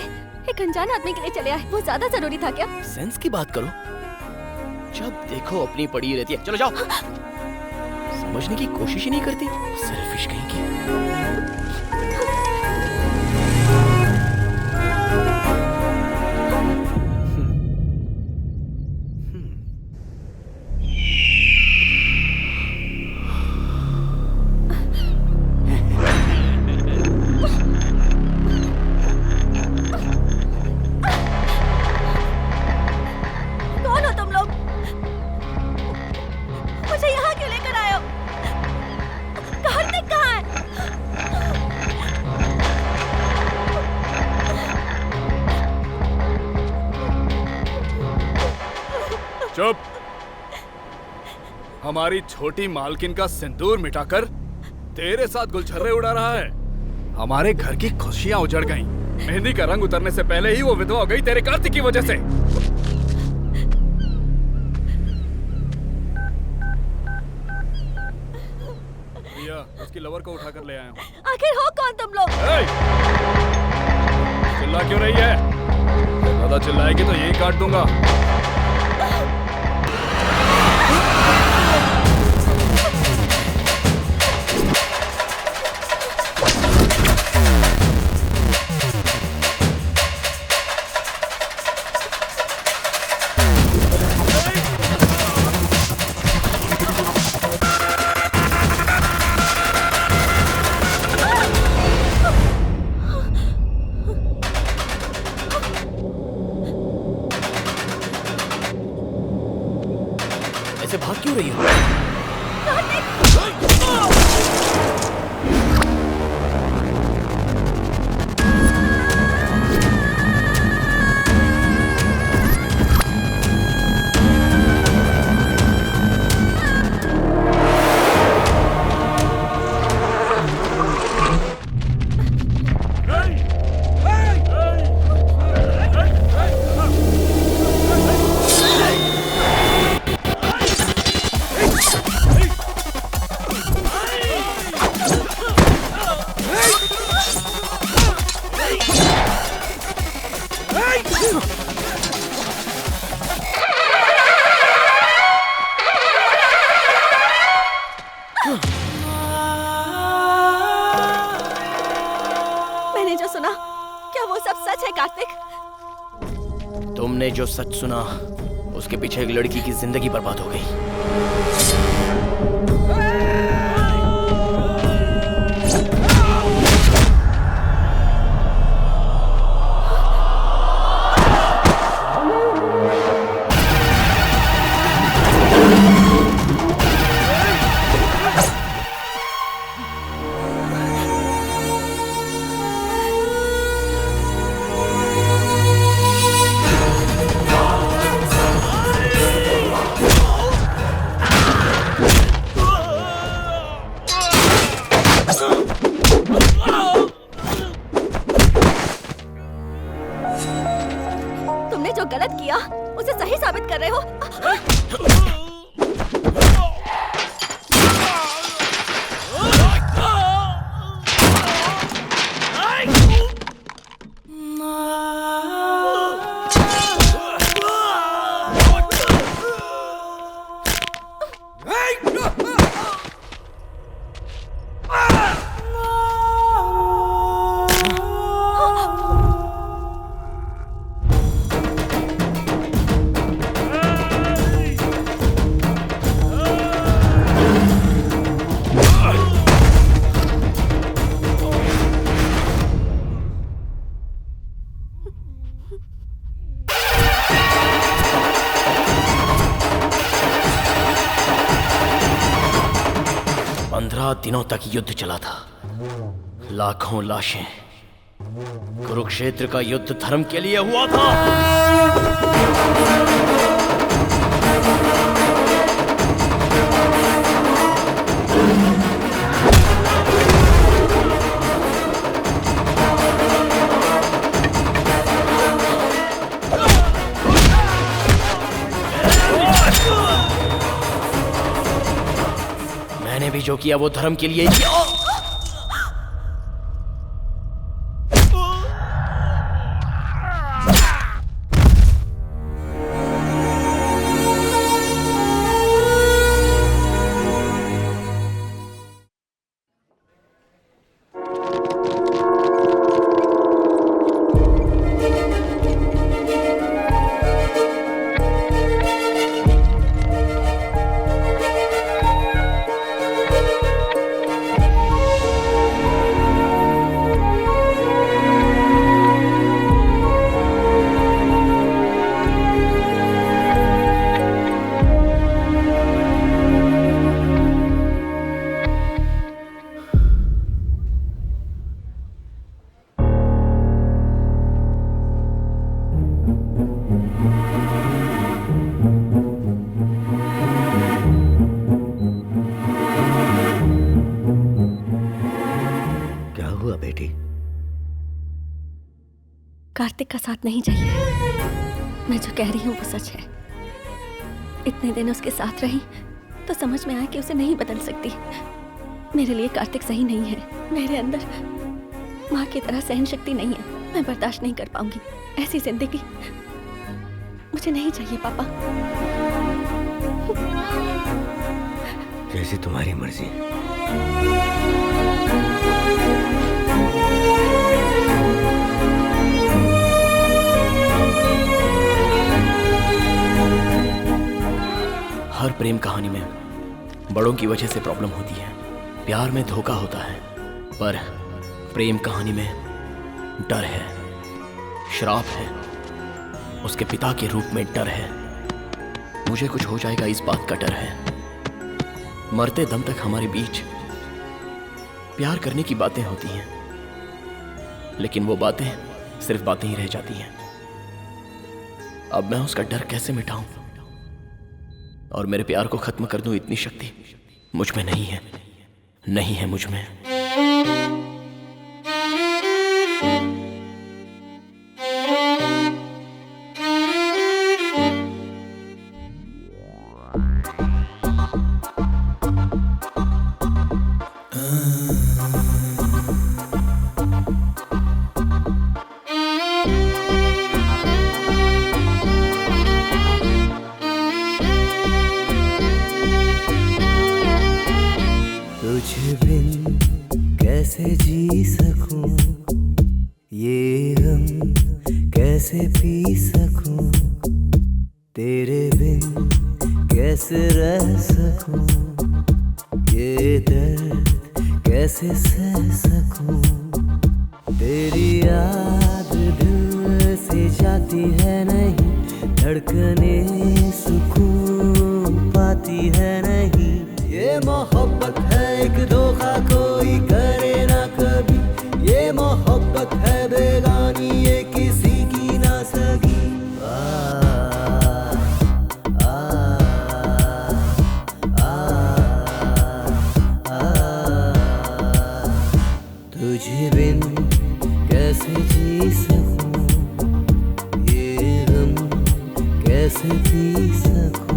एक अनजान आदमी के लिए चले आए। वो ज्यादा जरूरी था क्या? सेंस की बात करो, जब देखो अपनी पड़ी रहती है। चलो जाओ। समझने की कोशिश ही नहीं करती, सेल्फिश कहीं की। चुप! हमारी छोटी मालकिन का सिंदूर मिटाकर तेरे साथ गुलछर्रे उड़ा रहा है। हमारे घर की खुशियां उजड़ गईं। मेहंदी का रंग उतरने से पहले ही वो विधवा हो गई तेरे कार्तिक की वजह से। लवर को उठाकर ले आया हूँ। आखिर हो कौन तुम लोग? चिल्ला क्यों रही है? ज्यादा चिल्लाएगी तो यही काट दूंगा। ऐसे भाग क्यों रही हो? मैंने जो सुना, क्या वो सब सच है कार्तिक? तुमने जो सच सुना, उसके पीछे एक लड़की की जिंदगी बर्बाद हो गई। तुमने जो गलत किया उसे सही साबित कर रहे हो। दिनों तक युद्ध चला था, लाखों लाशें। कुरुक्षेत्र का युद्ध धर्म के लिए हुआ था। मैंने भी जो किया वो धर्म के लिए ही किया। कार्तिक का साथ नहीं चाहिए। मैं जो कह रही हूँ वो सच है। इतने दिन उसके साथ रही तो समझ में आया कि उसे नहीं बदल सकती। मेरे लिए कार्तिक सही नहीं है। मेरे अंदर माँ की तरह सहन शक्ति नहीं है। मैं बर्दाश्त नहीं कर पाऊंगी ऐसी जिंदगी। मुझे नहीं चाहिए पापा। जैसी तुम्हारी मर्जी। हर प्रेम कहानी में बड़ों की वजह से प्रॉब्लम होती है। प्यार में धोखा होता है, पर प्रेम कहानी में डर है, श्राप है, उसके पिता के रूप में डर है। मुझे कुछ हो जाएगा इस बात का डर है। मरते दम तक हमारे बीच प्यार करने की बातें होती हैं, लेकिन वो बातें सिर्फ बातें ही रह जाती हैं। अब मैं उसका डर कैसे मिटाऊं और मेरे प्यार को खत्म कर दूं, इतनी शक्ति मुझ में नहीं है, नहीं है मुझ में। तुझ बिन कैसे जी सकूं, ये गम कैसे पी सकूं, तेरे बिन कैसे रह सकूं, ये दर्द कैसे सह सकूं। तेरी याद दिल से जाती है नहीं, धड़कने सुकून पाती है नहीं। ये मोहब्बत है एक धोखा कोई करे ना कभी, ये मोहब्बत है बेगानी ये किसी की ना सगी। तुझे बिन कैसे जी सकूं, ये गम कैसे पी सकूं।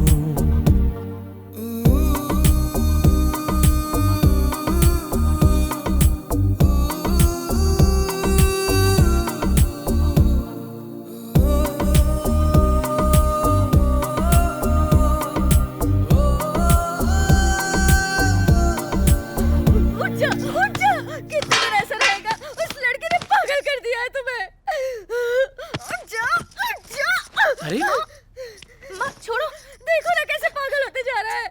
अरे माँ छोड़ो, देखो ना कैसे पागल होते जा रहा है।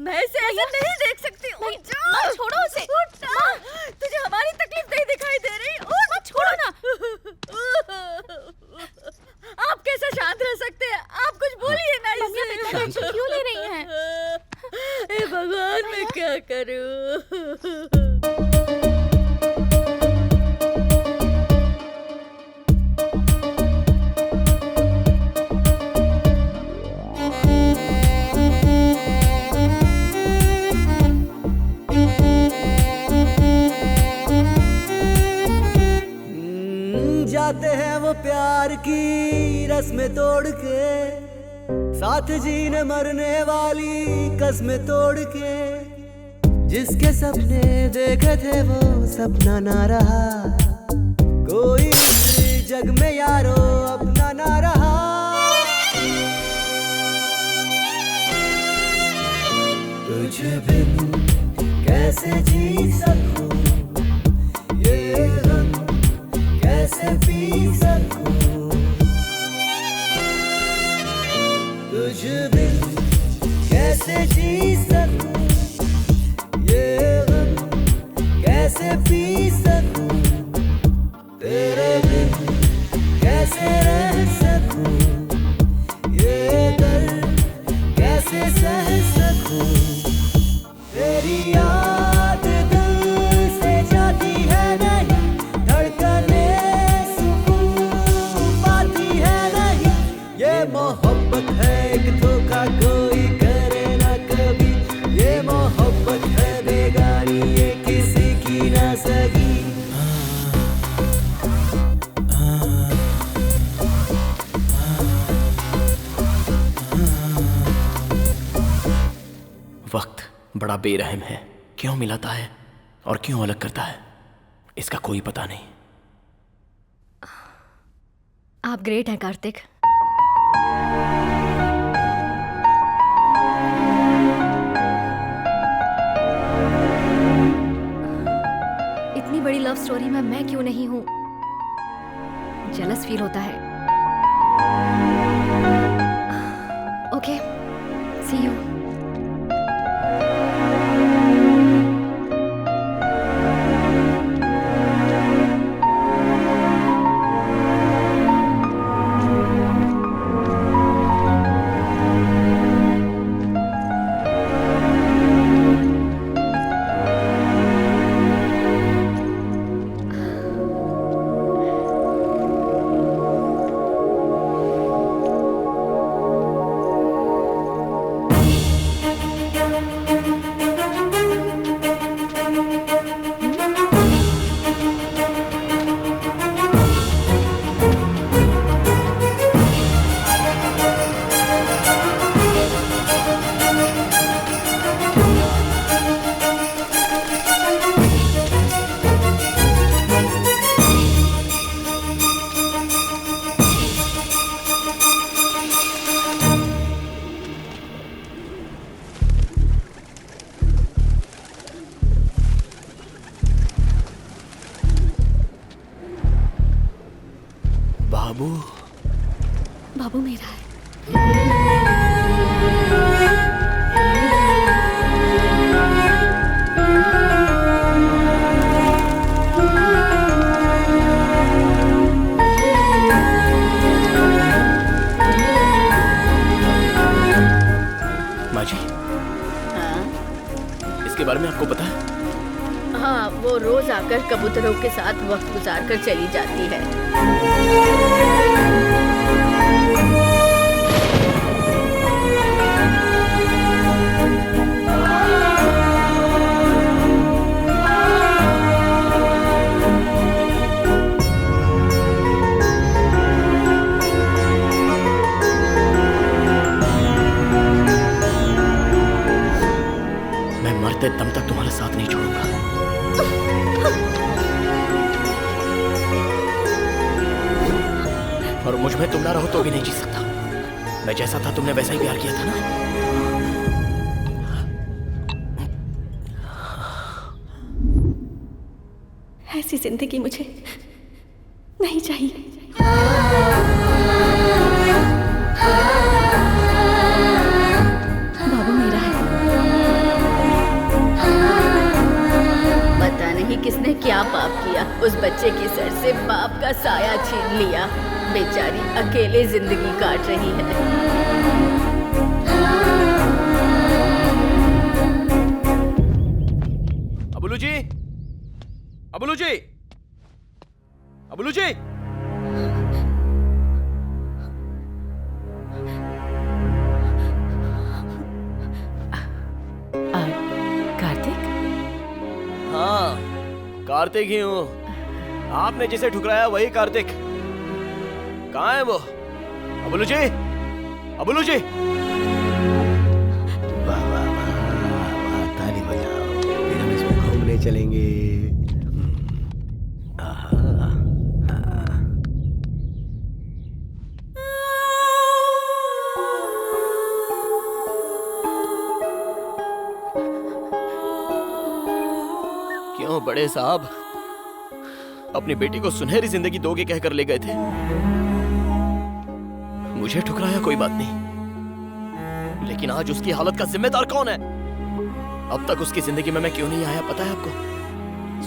मैं इसे ऐसे नहीं देख सकती। उठ जा। माँ छोड़ो उसे। उठ ना। तुझे हमारी तकलीफ नहीं दिखाई दे रही? उठ। माँ छोड़ो ना। आप कैसे शांत रह सकते हैं? आप कुछ बोलिए ना इसे। टेंशन क्यों ले रही हैं? हे भगवान, मैं क्या करूं? जाते हैं वो प्यार की रस्में तोड़ के, साथ जीने मरने वाली कस्में तोड़ के। जिसके सपने देखे थे वो सपना ना रहा, कोई इस जग में यारो अपना ना रहा। तुझे बिन कैसे जी सकूं, ये गम कैसे पी सकूं। तुझ बिन कैसे जी सकूं, ये गम कैसे पी सकूं। तेरे बिन कैसे रह सकूं, ये दर्द कैसे सह सकूं। तेरी याद दिल से जाती है नहीं, धड़कने सुकून पाती है नहीं। ये मोहब्बत है एक धोखा कोई करे ना कभी, ये मोहब्बत है बेगानी ये किसी की ना सगी। वक्त बड़ा बेरहम है, क्यों मिलाता है और क्यों अलग करता है, इसका कोई पता नहीं। आप ग्रेट हैं कार्तिक। इतनी बड़ी लव स्टोरी में मैं क्यों नहीं हूं? जेलस फील होता है। Okay, C you. बाबू मेरा है। माँ जी, हाँ इसके बारे में आपको पता है? हाँ, वो रोज आकर कबूतरों के साथ वक्त गुजार कर चली जाती है। मैं मरते दम तक तुम्हारा साथ नहीं छोड़ूंगा। और मुझ में तुम ना रहो तो भी नहीं जी सकता। मैं जैसा था तुमने वैसा ही प्यार किया था ना? ऐसी जिंदगी मुझे नहीं चाहिए। बाबू मेरा है। पता नहीं किसने क्या पाप किया, उस बच्चे के सर से बाप का साया छीन लिया। बेचारी अकेले जिंदगी काट रही है। अबुलू जी, अबुलू जी, अबुलू जी। कार्तिक? हाँ, कार्तिक ही हूँ। आपने जिसे ठुकराया वही कार्तिक। कहाँ है वो? अबुलू जी, अबुलू जी। वाह वाह वाह, ताली बजाओ। फिर हम इसमें घूमने चलेंगे। क्यों बड़े साहब अपनी बेटी को सुनहरी जिंदगी दोगे कहकर ले गए थे? मुझे ठुकराया कोई बात नहीं, लेकिन आज उसकी हालत का जिम्मेदार कौन है? अब तक उसकी जिंदगी में मैं क्यों नहीं आया पता है आपको?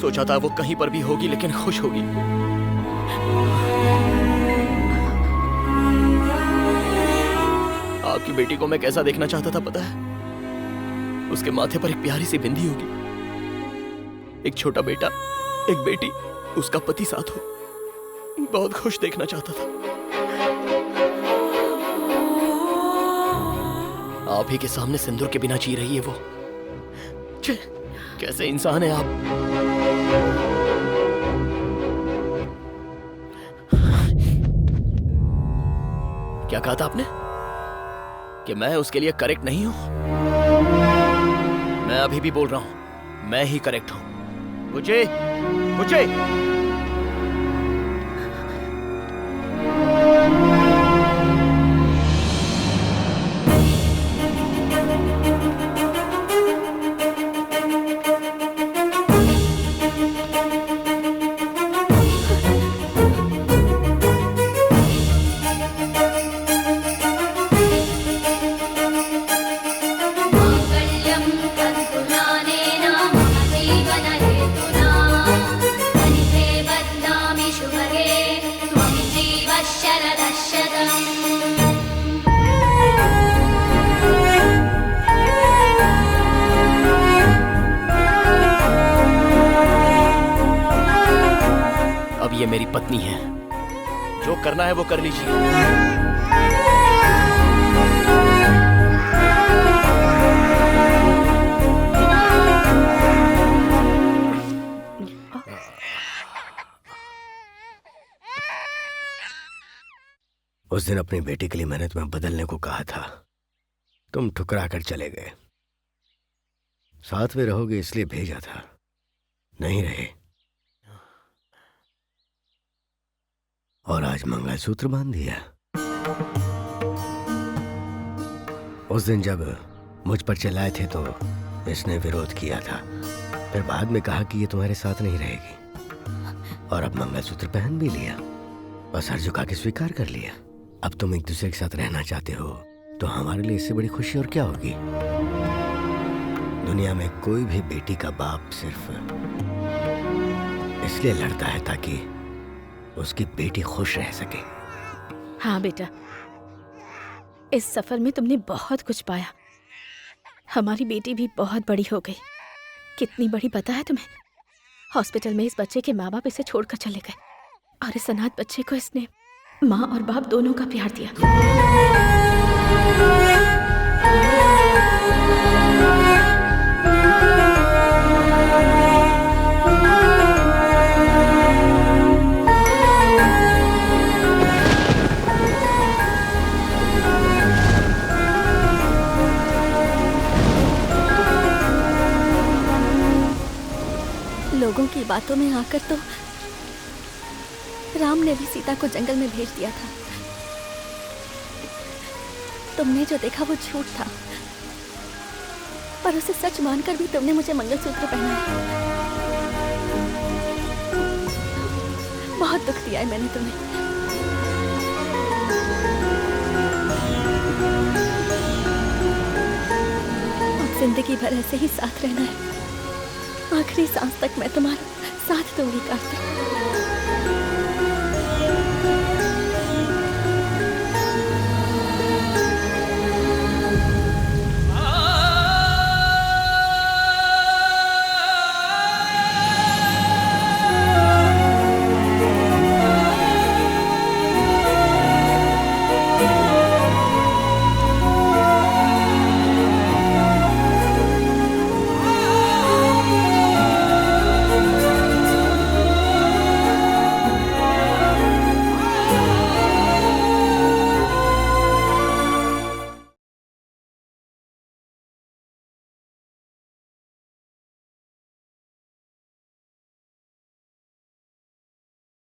सोचा था वो कहीं पर भी होगी लेकिन खुश होगी। आपकी बेटी को मैं कैसा देखना चाहता था पता है? उसके माथे पर एक प्यारी सी बिंदी होगी, एक छोटा बेटा, एक बेटी, उसका पति साथ हो। बहुत खुश देखना चाहता था। आप ही के सामने सिंदूर के बिना जी रही है वो। छे, कैसे इंसान है आप? क्या कहा था आपने? कि मैं उसके लिए करेक्ट नहीं हूं? मैं अभी भी बोल रहा हूं, मैं ही करेक्ट हूं। बुचे, बुचे। अब ये मेरी पत्नी है, जो करना है वो कर लीजिए। उस दिन अपनी बेटी के लिए मैंने तुम्हें बदलने को कहा था, तुम ठुकरा कर चले गए। साथ में रहोगे इसलिए भेजा था, नहीं रहे। और आज मंगलसूत्र बांध दिया। उस दिन जब मुझ पर चिल्लाए थे तो इसने विरोध किया था, फिर बाद में कहा कि ये तुम्हारे साथ नहीं रहेगी, और अब मंगलसूत्र पहन भी लिया और सर झुका के स्वीकार कर लिया। अब तुम एक दूसरे के साथ रहना चाहते हो तो हमारे लिए इससे बड़ी खुशी और क्या होगी। दुनिया में कोई भी बेटी का बाप सिर्फ इसलिए लड़ता है ताकि उसकी बेटी खुश रह सके। हाँ बेटा, इस सफर में तुमने बहुत कुछ पाया। हमारी बेटी भी बहुत बड़ी हो गई। कितनी बड़ी पता है तुम्हें? हॉस्पिटल में इस बच्चे के माँ बाप इसे छोड़कर चले गए, और इस अनाथ बच्चे को इसने माँ और बाप दोनों का प्यार दिया। लोगों की बातों में आकर तो राम ने भी सीता को जंगल में भेज दिया था। तुमने जो देखा वो झूठ था, पर उसे सच मानकर भी तुमने मुझे मंगलसूत्र पहनाया। बहुत दुख दिया है मैंने तुम्हें। अब जिंदगी भर ऐसे ही साथ रहना है। आखिरी सांस तक मैं तुम्हारा साथ दूंगी कार्तिक।